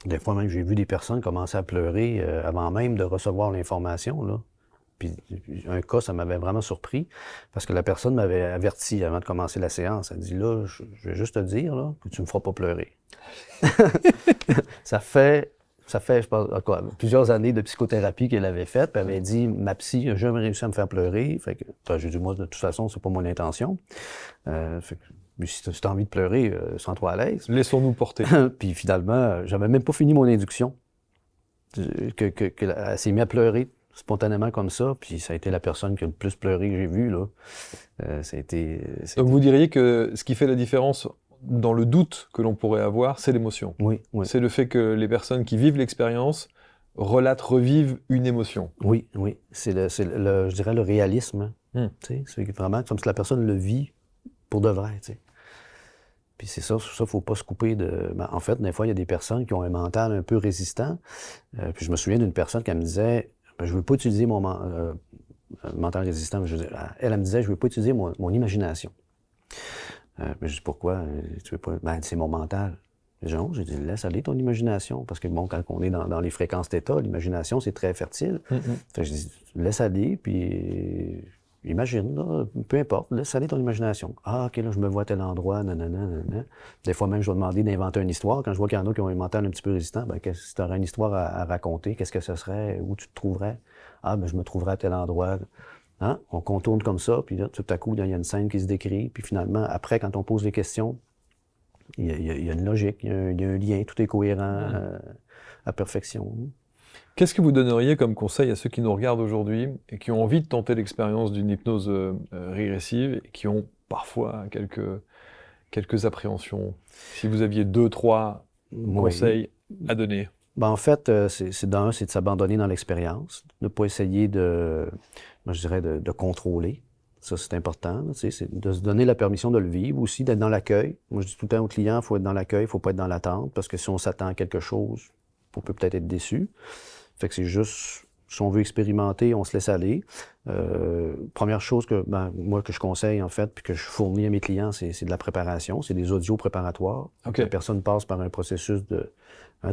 Des fois même, j'ai vu des personnes commencer à pleurer avant même de recevoir l'information. Là. Puis un cas, ça m'avait vraiment surpris parce que la personne m'avait averti avant de commencer la séance. Elle dit « là, je vais juste te dire là, que tu me feras pas pleurer. » Ça fait, je pense, plusieurs années de psychothérapie qu'elle avait faite, puis elle avait dit, ma psy n'a jamais réussi à me faire pleurer. Fait que, j'ai dit, moi, de toute façon, c'est pas mon intention. Mais si tu as envie de pleurer, sens-toi à l'aise. Laissons-nous porter. Puis finalement, j'avais même pas fini mon induction. Elle s'est mise à pleurer spontanément comme ça, puis ça a été la personne qui a le plus pleuré que j'ai vu, là. Donc vous diriez que ce qui fait la différence dans le doute que l'on pourrait avoir, c'est l'émotion. Oui, oui. C'est le fait que les personnes qui vivent l'expérience revivent une émotion. Oui, oui. C'est je dirais le réalisme. C'est vraiment comme si la personne le vit pour de vrai. T'sais. Puis c'est ça, faut pas se couper de... en fait, des fois, il y a des personnes qui ont un mental un peu résistant. Puis je me souviens d'une personne qui me disait, je veux pas utiliser mon mental résistant, mais elle me disait, je veux pas utiliser mon imagination. Mais je dis, pourquoi? Tu veux pas? C'est mon mental. J'ai dit, laisse aller ton imagination. Parce que, quand on est dans les fréquences d'état, l'imagination, c'est très fertile. Fait que je dis, laisse aller, puis imagine, là, peu importe, laisse aller ton imagination. Ah, OK, là, je me vois à tel endroit, nanana. Des fois même, je vais demander d'inventer une histoire. Quand je vois qu'il y en a qui ont un mental un petit peu résistant, si tu aurais une histoire à raconter, qu'est-ce que ce serait? Où tu te trouverais? Ah, je me trouverais à tel endroit. Hein? On contourne comme ça, puis là, tout à coup, il y a une scène qui se décrit, puis finalement, après, quand on pose les questions, il y a une logique, il y a un lien, tout est cohérent à perfection. Qu'est-ce que vous donneriez comme conseil à ceux qui nous regardent aujourd'hui et qui ont envie de tenter l'expérience d'une hypnose régressive et qui ont parfois quelques appréhensions? Si vous aviez 2-3 conseils à donner. En fait, c'est de s'abandonner dans l'expérience, de ne pas essayer de contrôler. Ça, c'est important. C'est de se donner la permission de le vivre, aussi d'être dans l'accueil. Moi, je dis tout le temps aux clients, il faut être dans l'accueil, il ne faut pas être dans l'attente, parce que si on s'attend à quelque chose, on peut peut-être être déçu. Fait que c'est juste, si on veut expérimenter, on se laisse aller. Première chose que je conseille, en fait, puis que je fournis à mes clients, c'est de la préparation. C'est des audios préparatoires. Okay. La personne passe par un processus de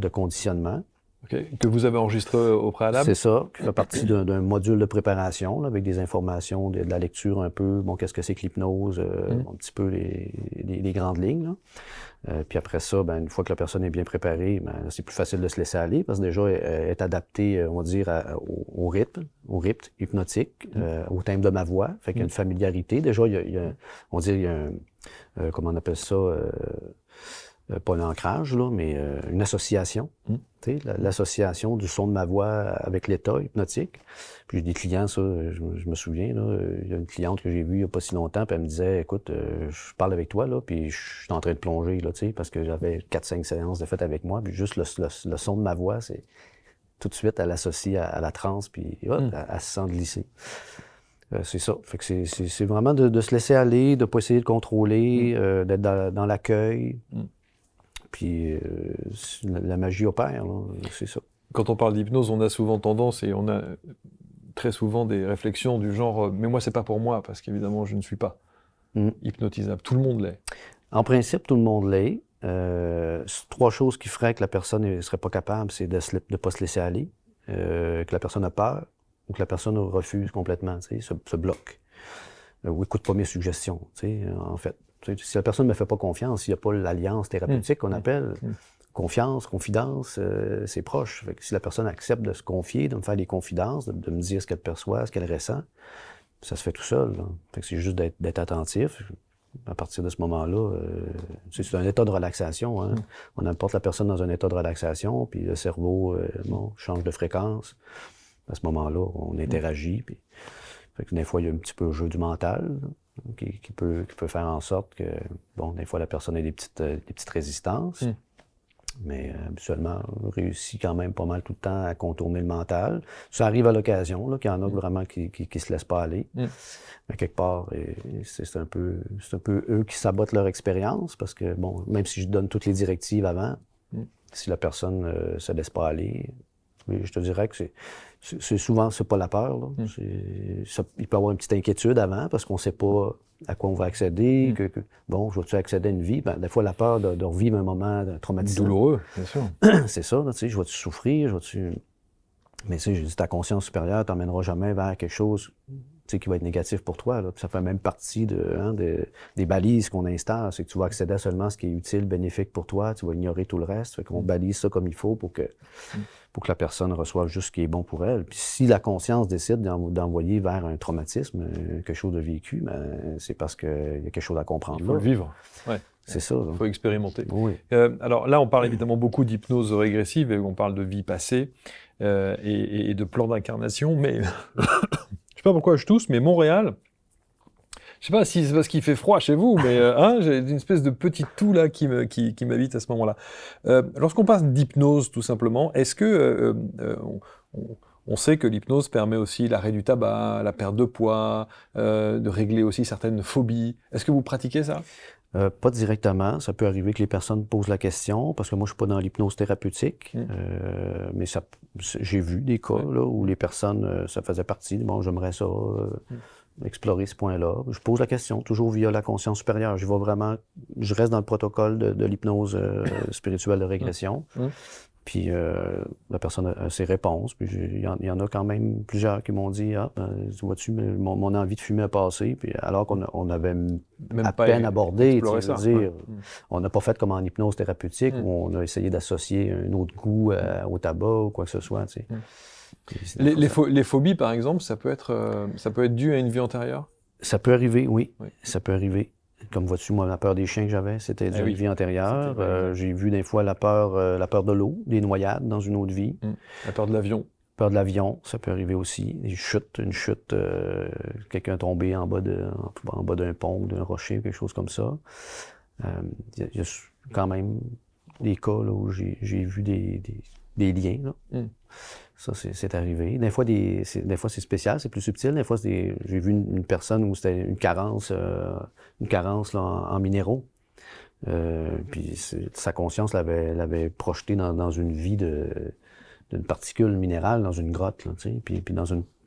conditionnement. Okay. Que vous avez enregistré au préalable? C'est ça, qui fait partie d'un module de préparation, là, avec des informations, de la lecture un peu, qu'est-ce que c'est que l'hypnose, un petit peu les grandes lignes. Là. Puis après ça, une fois que la personne est bien préparée, c'est plus facile de se laisser aller, parce que déjà, elle est adaptée, on va dire, au rythme hypnotique, au thème de ma voix. Fait qu'il y a une familiarité. Déjà, il y a comment on appelle ça... pas un ancrage, là, mais une association. Tu sais, l'association du son de ma voix avec l'état hypnotique. Puis j'ai des clients, ça, je me souviens, là, il y a une cliente que j'ai vue il n'y a pas si longtemps, puis elle me disait, écoute, je parle avec toi, là, puis je suis en train de plonger, là, tu sais, parce que j'avais 4-5 séances de fait avec moi, puis juste le son de ma voix, c'est tout de suite, elle l'associe à la transe, puis hop, elle se sent glisser. C'est ça. Fait que c'est vraiment de se laisser aller, de ne pas essayer de contrôler, d'être dans l'accueil. Puis la magie opère, c'est ça. Quand on parle d'hypnose, on a souvent tendance, et on a très souvent des réflexions du genre « mais moi, c'est pas pour moi », parce qu'évidemment, je ne suis pas hypnotisable. Tout le monde l'est. En principe, tout le monde l'est. 3 choses qui feraient que la personne ne serait pas capable, c'est de ne pas se laisser aller, que la personne a peur, ou que la personne refuse complètement, tu sais, se bloque, ou écoute pas mes suggestions, tu sais, en fait. Tu sais, si la personne ne me fait pas confiance, il n'y a pas l'alliance thérapeutique qu'on appelle, confiance, confidence, c'est proche. Fait que si la personne accepte de se confier, de me faire des confidences, de me dire ce qu'elle perçoit, ce qu'elle ressent, ça se fait tout seul, là. Fait que c'est juste d'être attentif. À partir de ce moment-là, c'est un état de relaxation. Hein. On apporte la personne dans un état de relaxation, puis le cerveau change de fréquence. À ce moment-là, on interagit. Puis, fait que des fois, il y a un petit peu le jeu du mental qui peut faire en sorte que, bon, des fois, la personne a des petites résistances. Mais habituellement, on réussit quand même pas mal tout le temps à contourner le mental. Ça arrive à l'occasion, qu'il y en a vraiment qui se laissent pas aller. Mais quelque part, c'est un peu eux qui sabotent leur expérience parce que, bon, même si je donne toutes les directives avant, si la personne ne se laisse pas aller, je te dirais que c'est souvent, c'est pas la peur. Là. Il peut y avoir une petite inquiétude avant parce qu'on ne sait pas à quoi on va accéder. Bon, je vais-tu accéder à une vie? Ben, des fois, la peur de revivre un moment traumatisant. Douloureux, bien sûr. C'est ça, là, tu sais, je vais-tu souffrir? Mais tu sais, j'ai dit, ta conscience supérieure t'emmènera jamais vers quelque chose qui va être négatif pour toi. Là. Puis ça fait même partie des balises qu'on installe. C'est que tu vas accéder à seulement ce qui est utile, bénéfique pour toi. Tu vas ignorer tout le reste. Fait qu'on balise ça comme il faut pour que la personne reçoive juste ce qui est bon pour elle. Puis si la conscience décide d'envoyer vers un traumatisme, quelque chose de vécu, ben, c'est parce qu'il y a quelque chose à comprendre. Il faut le vivre. Ouais. C'est ça. Il faut expérimenter. Oui. Alors là, on parle évidemment beaucoup d'hypnose régressive et on parle de vie passée et de plan d'incarnation, mais je sais pas pourquoi je tousse, mais Montréal, je sais pas si c'est parce qu'il fait froid chez vous, mais j'ai une espèce de petite toux là qui m'habite à ce moment-là. Lorsqu'on parle d'hypnose, tout simplement, est-ce que on sait que l'hypnose permet aussi l'arrêt du tabac, la perte de poids, de régler aussi certaines phobies. Est-ce que vous pratiquez ça? Pas directement. Ça peut arriver que les personnes posent la question, parce que moi, je suis pas dans l'hypnose thérapeutique, mais j'ai vu des cas là, où les personnes, ça faisait partie, bon, j'aimerais ça, explorer ce point-là. Je pose la question, toujours via la conscience supérieure. Je reste dans le protocole de l'hypnose spirituelle de régression. Puis la personne a ses réponses. Puis il y en a quand même plusieurs qui m'ont dit « Ah, ben, vois-tu, mon envie de fumer a passé. » Puis alors qu'on avait même à peine abordé, tu veux dire, on n'a pas fait comme en hypnose thérapeutique où on a essayé d'associer un autre goût au tabac ou quoi que ce soit. Tu sais. Les phobies, par exemple, ça peut être dû à une vie antérieure? Ça peut arriver, oui. Ça peut arriver. Comme vois-tu, moi, la peur des chiens que j'avais, c'était d'une vie antérieure. J'ai vu des fois la peur de l'eau, des noyades dans une autre vie. La peur de l'avion. Peur de l'avion, ça peut arriver aussi. Une chute, quelqu'un tombé en bas d'un pont ou d'un rocher, quelque chose comme ça. Il y a quand même des cas là, où j'ai vu des liens. Là. Ça, c'est arrivé. Des fois, c'est spécial, c'est plus subtil. Des fois, j'ai vu une personne où c'était une carence là, en minéraux. Puis sa conscience l'avait projeté dans une vie d'une particule minérale dans une grotte. Là,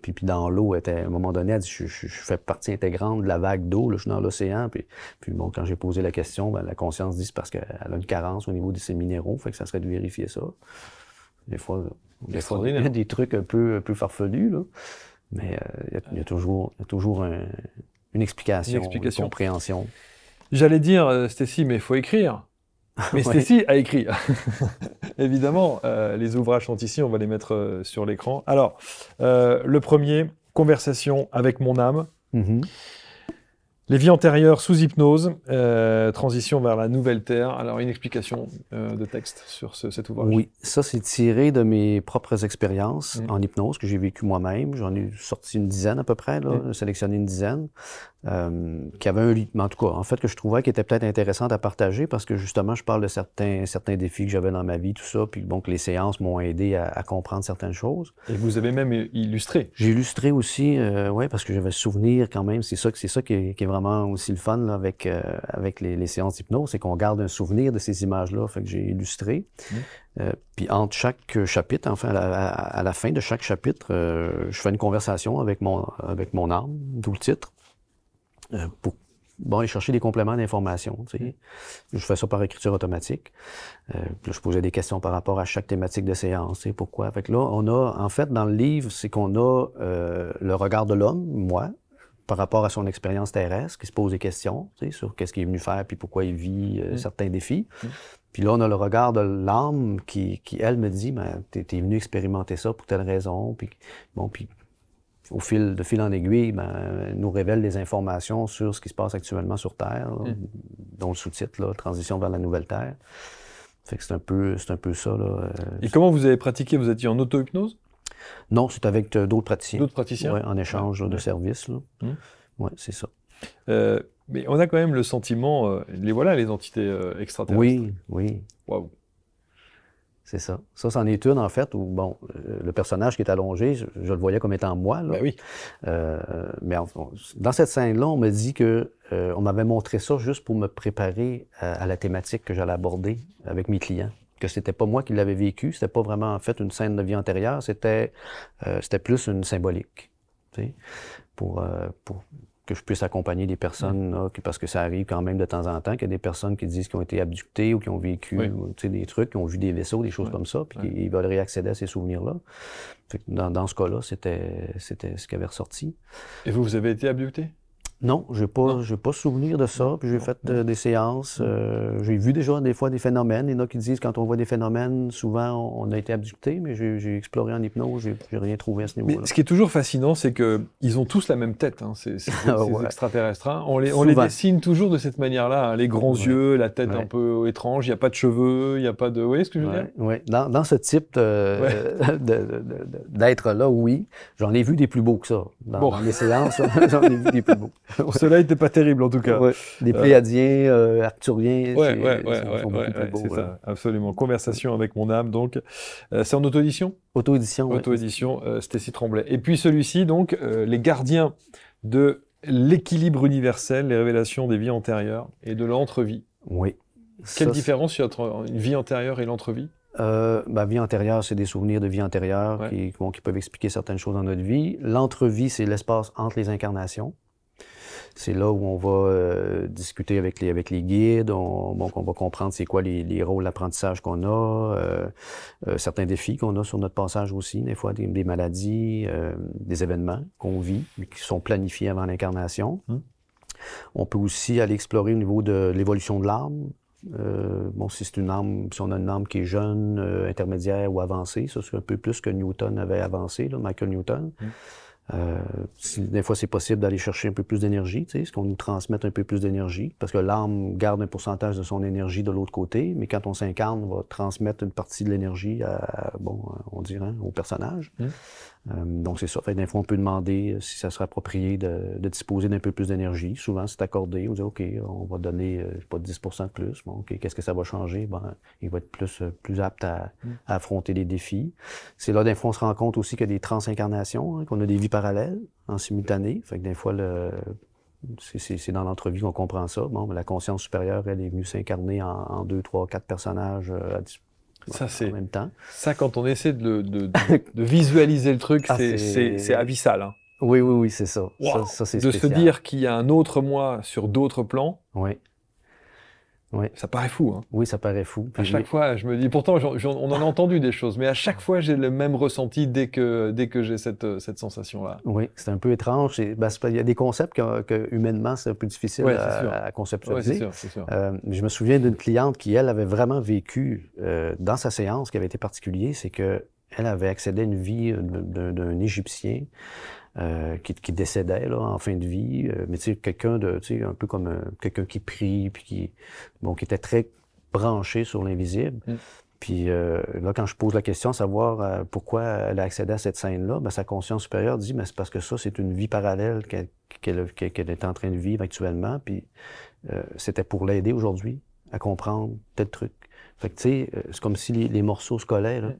puis dans l'eau, à un moment donné, elle dit je fais partie intégrante de la vague d'eau, là, je suis dans l'océan. Puis bon, quand j'ai posé la question, ben, la conscience dit c'est parce qu'elle a une carence au niveau de ses minéraux, fait que ça serait de vérifier ça. Des fois, il y a des trucs un peu farfelus, là. Mais il y a toujours une explication, une compréhension. J'allais dire, Stécie, mais il faut écrire. Mais Stécie a écrit. Évidemment, les ouvrages sont ici, on va les mettre sur l'écran. Alors, le premier, Conversation avec mon âme. Les vies antérieures sous hypnose, transition vers la nouvelle terre. Alors, une explication de texte sur cet ouvrage. Oui, ça, c'est tiré de mes propres expériences en hypnose que j'ai vécu moi-même. J'en ai sorti une dizaine à peu près, là, sélectionné une dizaine, qui avait un rythme, en tout cas, en fait, que je trouvais qui était peut-être intéressant à partager parce que, justement, je parle de certains défis que j'avais dans ma vie, tout ça, puis bon, que les séances m'ont aidé à comprendre certaines choses. Et vous avez même illustré. J'ai illustré aussi, ouais, parce que j'avais souvenir quand même. C'est ça qui est vraiment aussi le fun là, avec les séances d'hypnose, c'est qu'on garde un souvenir de ces images-là. Fait que j'ai illustré. Puis entre chaque chapitre, enfin à la fin de chaque chapitre, je fais une conversation avec mon âme, d'où le titre, pour aller chercher des compléments d'information. Tu sais. Je fais ça par écriture automatique. Puis là, je posais des questions par rapport à chaque thématique de séance. Tu sais, pourquoi? Fait que là, on a, en fait, dans le livre, c'est qu'on a le regard de l'homme, moi, par rapport à son expérience terrestre, qui se pose des questions, tu sais, sur qu'est-ce qu'il est venu faire puis pourquoi il vit certains défis. Puis là, on a le regard de l'âme qui elle, me dit, ben, t'es venu expérimenter ça pour telle raison. Puis bon, puis de fil en aiguille, ben, nous révèle des informations sur ce qui se passe actuellement sur Terre, là, dont le sous-titre, là, Transition vers la nouvelle Terre. Fait que c'est un peu ça, là. Et comment vous avez pratiqué? Vous étiez en auto-hypnose? Non, c'est avec d'autres praticiens. D'autres praticiens? Oui, en échange de services. Oui, c'est ça. Mais on a quand même le sentiment, les entités extraterrestres. Oui, oui. Waouh. C'est ça. Ça, c'en est une, en fait, où, bon, le personnage qui est allongé, je le voyais comme étant moi, là. Ben oui. Mais dans cette scène-là, on me dit que on m'avait montré ça juste pour me préparer à la thématique que j'allais aborder avec mes clients. Que c'était pas moi qui l'avais vécu, c'était pas vraiment, en fait, une scène de vie antérieure, c'était plus une symbolique, tu sais, pour que je puisse accompagner des personnes, là, parce que ça arrive quand même de temps en temps qu'il y a des personnes qui disent qu'ils ont été abductées ou qui ont vécu tu sais, des trucs, qui ont vu des vaisseaux, des choses comme ça, puis qu'ils veulent réaccéder à ces souvenirs-là. Fait que dans ce cas-là, c'était ce qui avait ressorti. Et vous avez été abducté? Non, j'ai pas souvenir de ça. Puis j'ai fait des séances. J'ai vu déjà des fois des phénomènes. Il y en a qui disent quand on voit des phénomènes, souvent on a été abducté, mais j'ai exploré en hypnose, j'ai rien trouvé à ce niveau-là. Mais ce qui est toujours fascinant, c'est qu'ils ont tous la même tête, hein, ces extraterrestres. Hein. On les dessine toujours de cette manière-là, hein, les grands yeux, la tête un peu étrange, il n'y a pas de cheveux, il n'y a pas de... Vous voyez ce que je veux dire? Oui, dans ce type d'être-là, oui. J'en ai vu des plus beaux que ça. Dans mes séances, j'en ai vu des plus beaux. Ceux-là n'étaient pas terribles, en tout cas. Les Pléiadiens, Arcturiens, sont beaucoup plus beaux. C'est ça, absolument. Conversation avec mon âme, donc. C'est en auto-édition? Auto-édition, oui. Auto-édition, Stécie Tremblay. Et puis celui-ci, donc, les gardiens de l'équilibre universel, les révélations des vies antérieures et de l'entrevie. Oui. Quelle différence il y a entre une vie antérieure et l'entrevie? Vie antérieure, c'est des souvenirs de vie antérieure qui peuvent expliquer certaines choses dans notre vie. L'entrevie, c'est l'espace entre les incarnations. C'est là où on va discuter avec les guides, on va comprendre c'est quoi les rôles d'apprentissage qu'on a, certains défis qu'on a sur notre passage aussi, des fois des maladies, des événements qu'on vit, qui sont planifiés avant l'incarnation. On peut aussi aller explorer au niveau de l'évolution de l'âme. Si on a une âme qui est jeune, intermédiaire ou avancée, ça c'est un peu plus que Newton avait avancé, là, Michael Newton. Des fois, c'est possible d'aller chercher un peu plus d'énergie, tu sais, ce qu'on nous transmette un peu plus d'énergie, parce que l'âme garde un pourcentage de son énergie de l'autre côté, mais quand on s'incarne, on va transmettre une partie de l'énergie on dirait, au personnage. Donc, c'est ça. Fait, des fois, on peut demander si ça serait approprié de disposer d'un peu plus d'énergie. Souvent, c'est accordé. On dit, OK, on va donner, pas 10% de plus. Bon, OK, qu'est-ce que ça va changer? Ben, il va être plus apte à affronter les défis. C'est là, des fois, on se rend compte aussi qu'il y a des transincarnations, hein, qu'on a des vies parallèles en simultané. Fait que des fois, c'est dans l'entrevue qu'on comprend ça. Bon, la conscience supérieure, elle est venue s'incarner en 2, 3, 4 personnages en même temps. Ça, quand on essaie de visualiser le truc, c'est abyssal. Hein. Oui, c'est ça. Wow. Ça, c'est de spécial. se dire qu'il y a un autre moi sur d'autres plans. Oui. Ça paraît fou. Hein. Oui, ça paraît fou. À chaque fois, je me dis, pourtant, on en a entendu des choses, mais à chaque fois, j'ai le même ressenti dès que j'ai cette sensation-là. Oui, c'est un peu étrange. Il y a des concepts que humainement, c'est un peu difficile à conceptualiser. Oui, c'est sûr. Je me souviens d'une cliente qui, elle, avait vraiment vécu dans sa séance, qui avait été particulier, c'est qu'elle avait accédé à une vie d'un Égyptien qui décédait là, en fin de vie. Mais tu sais, quelqu'un de, tu sais, un peu comme quelqu'un qui prie, puis qui était très branché sur l'invisible. Puis là, quand je pose la question, savoir pourquoi elle a accédé à cette scène-là, ben, sa conscience supérieure dit, mais c'est parce que ça, c'est une vie parallèle qu'elle est en train de vivre actuellement, puis c'était pour l'aider aujourd'hui à comprendre tel truc. Fait que, tu sais, c'est comme si les morceaux se collaient, là.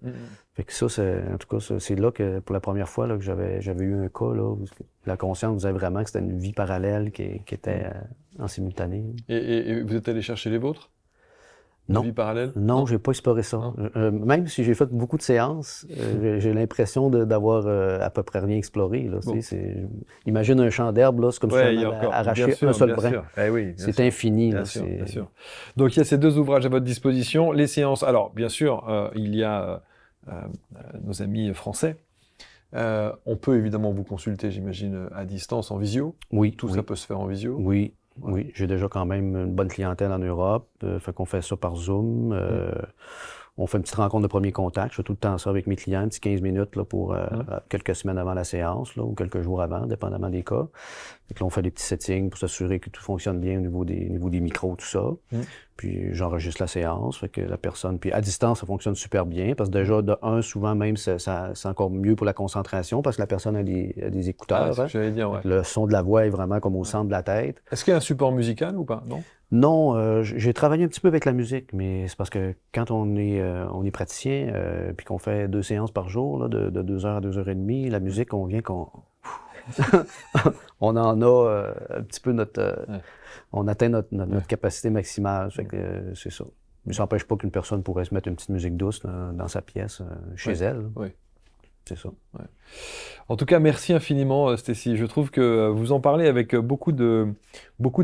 Fait que ça, en tout cas, c'est là que, pour la première fois, là, que j'avais eu un cas, là, où la conscience disait vraiment que c'était une vie parallèle qui était en simultané. Et vous êtes allé chercher les vôtres? Non. Vie parallèle? Non, j'ai pas exploré ça. Même si j'ai fait beaucoup de séances, j'ai l'impression d'avoir à peu près rien exploré. Là, bon. Imagine un champ d'herbe, là, c'est comme si on avait arraché un seul brin. Eh oui, c'est infini. Bien sûr. Donc il y a ces 2 ouvrages à votre disposition. Les séances, alors bien sûr, il y a nos amis français. On peut évidemment vous consulter, j'imagine, à distance, en visio. Oui. Tout ça peut se faire en visio. Oui. Oui, j'ai déjà quand même une bonne clientèle en Europe. Fait qu'on fait ça par Zoom. On fait une petite rencontre de premier contact. Je fais tout le temps ça avec mes clients, un petit 15 minutes là, pour quelques semaines avant la séance là, ou quelques jours avant, dépendamment des cas. Fait que là, on fait des petits settings pour s'assurer que tout fonctionne bien au niveau des micros, tout ça. Puis j'enregistre la séance, fait que la personne... Puis à distance, ça fonctionne super bien, parce que déjà, de un, souvent même, c'est encore mieux pour la concentration, parce que la personne a des écouteurs. C'est ce que j'allais dire, ouais. Le son de la voix est vraiment comme au centre de la tête. Est-ce qu'il y a un support musical ou pas? Non? Non, j'ai travaillé un petit peu avec la musique, mais c'est parce que quand on est praticien, puis qu'on fait 2 séances par jour, là, de 2 heures à 2 heures et demie, la musique, on vient qu'on... on en a un petit peu on atteint notre capacité maximale. Fait que c'est ça. Mais ça n'empêche pas qu'une personne pourrait se mettre une petite musique douce dans sa pièce, chez elle. Oui. C'est ça. Ouais. En tout cas, merci infiniment, Stécie. Je trouve que vous en parlez avec beaucoup de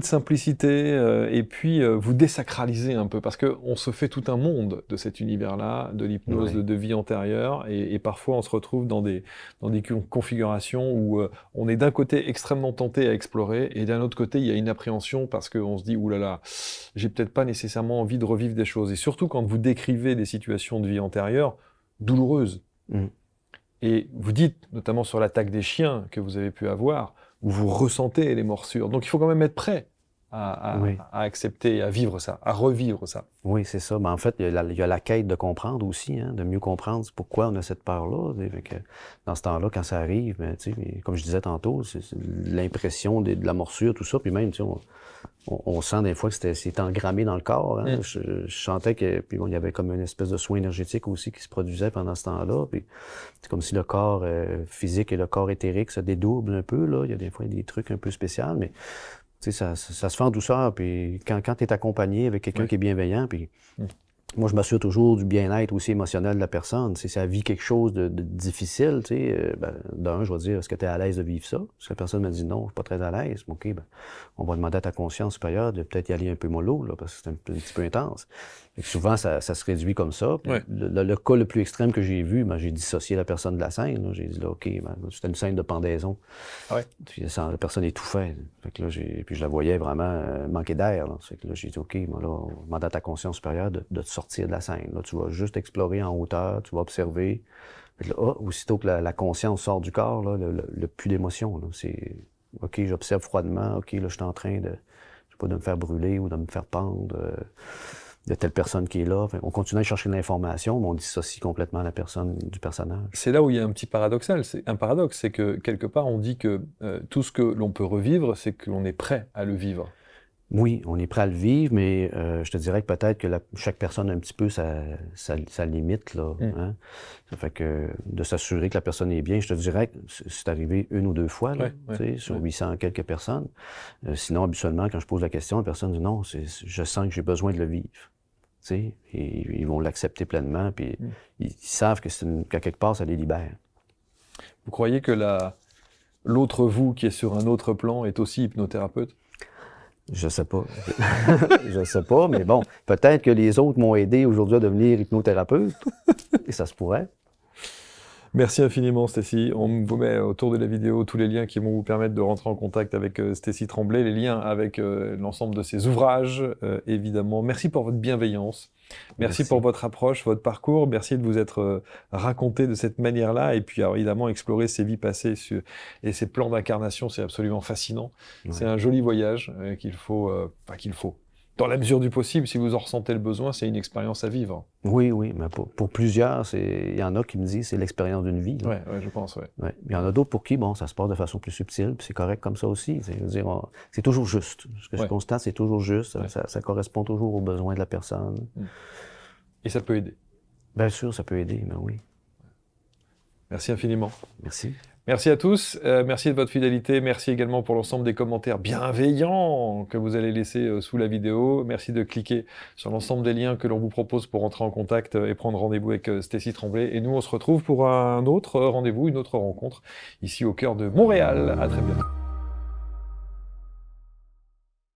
simplicité et puis vous désacralisez un peu parce qu'on se fait tout un monde de cet univers-là, de l'hypnose de vie antérieure et parfois on se retrouve dans des configurations où on est d'un côté extrêmement tenté à explorer et d'un autre côté il y a une appréhension parce qu'on se dit « Ouh là là, j'ai peut-être pas nécessairement envie de revivre des choses ». Et surtout quand vous décrivez des situations de vie antérieure douloureuses. Et vous dites, notamment sur l'attaque des chiens que vous avez pu avoir, où vous ressentez les morsures. Donc il faut quand même être prêt à accepter, à vivre ça, à revivre ça. Oui, c'est ça. Mais en fait, il y a la quête de comprendre aussi, hein, de mieux comprendre pourquoi on a cette peur-là. Dans ce temps-là, quand ça arrive, ben, comme je disais tantôt, c'est l'impression de la morsure, tout ça. Puis même, on sent des fois que c'était engrammé dans le corps. Hein. Je sentais que puis bon, il y avait comme une espèce de soin énergétique aussi qui se produisait pendant ce temps-là. Puis c'est comme si le corps physique et le corps éthérique se dédoublent un peu. Là. Il y a des fois des trucs un peu spéciaux, mais ça se fait en douceur. Puis quand tu es accompagné avec quelqu'un qui est bienveillant, puis moi, je m'assure toujours du bien-être aussi émotionnel de la personne. Si elle vit quelque chose de difficile, d'un, je vais dire, est-ce que tu es à l'aise de vivre ça? Si la personne me dit non, je suis pas très à l'aise, OK, on va demander à ta conscience supérieure de peut-être y aller un peu mollo, là, parce que c'est un petit peu intense. Et souvent, ça se réduit comme ça. Le cas le plus extrême que j'ai vu, j'ai dissocié la personne de la scène. J'ai dit, là, OK, c'était une scène de pendaison. Puis, la personne étouffait. Fait que là, puis je la voyais vraiment manquer d'air. Fait que là, j'ai dit, OK, là, on va demander à ta conscience supérieure de te sortir de la scène. Là, tu vas juste explorer en hauteur, tu vas observer. Fait que là, aussitôt que la conscience sort du corps, là, le plus d'émotion. C'est, OK, j'observe froidement. OK, là, je suis en train de, je sais pas, de me faire brûler ou de me faire pendre. De telle personne qui est là. On continue à chercher de l'information, mais on dissocie complètement la personne du personnage. C'est là où il y a un petit paradoxal. Un paradoxe, c'est que quelque part, on dit que tout ce que l'on peut revivre, c'est que l'on est prêt à le vivre. Oui, on est prêt à le vivre, mais je te dirais que peut-être que chaque personne a un petit peu sa limite, là. Hein? Ça fait que de s'assurer que la personne est bien, je te dirais que c'est arrivé 1 ou 2 fois, là, sur 800 quelques personnes. Sinon, habituellement, quand je pose la question, la personne dit non, je sens que j'ai besoin de le vivre. Et ils vont l'accepter pleinement, puis ils savent qu'à quelque part, ça les libère. Vous croyez que l'autre vous, qui est sur un autre plan, est aussi hypnothérapeute? Je sais pas. Je sais pas, mais bon, peut-être que les autres m'ont aidé aujourd'hui à devenir hypnothérapeute, et ça se pourrait. Merci infiniment, Stécie. On vous met autour de la vidéo tous les liens qui vont vous permettre de rentrer en contact avec Stécie Tremblay, les liens avec l'ensemble de ses ouvrages, évidemment. Merci pour votre bienveillance. Merci pour votre approche, votre parcours. Merci de vous être raconté de cette manière-là. Et puis, alors, évidemment, explorer ses vies passées et ses plans d'incarnation, c'est absolument fascinant. Ouais. C'est un joli voyage qu'il faut, dans la mesure du possible, si vous en ressentez le besoin, c'est une expérience à vivre. Oui, oui, mais pour plusieurs, il y en a qui me disent c'est l'expérience d'une vie. Oui, je pense, oui. Ouais. Il y en a d'autres pour qui, bon, ça se passe de façon plus subtile, puis c'est correct comme ça aussi. C'est toujours juste. Ce que je constate, c'est toujours juste. Ça correspond toujours aux besoins de la personne. Et ça peut aider. Bien sûr, ça peut aider, mais oui. Merci infiniment. Merci. Merci à tous, merci de votre fidélité, merci également pour l'ensemble des commentaires bienveillants que vous allez laisser sous la vidéo. Merci de cliquer sur l'ensemble des liens que l'on vous propose pour entrer en contact et prendre rendez-vous avec Stécie Tremblay. Et nous, on se retrouve pour un autre rendez-vous, une autre rencontre, ici au cœur de Montréal. À très bientôt.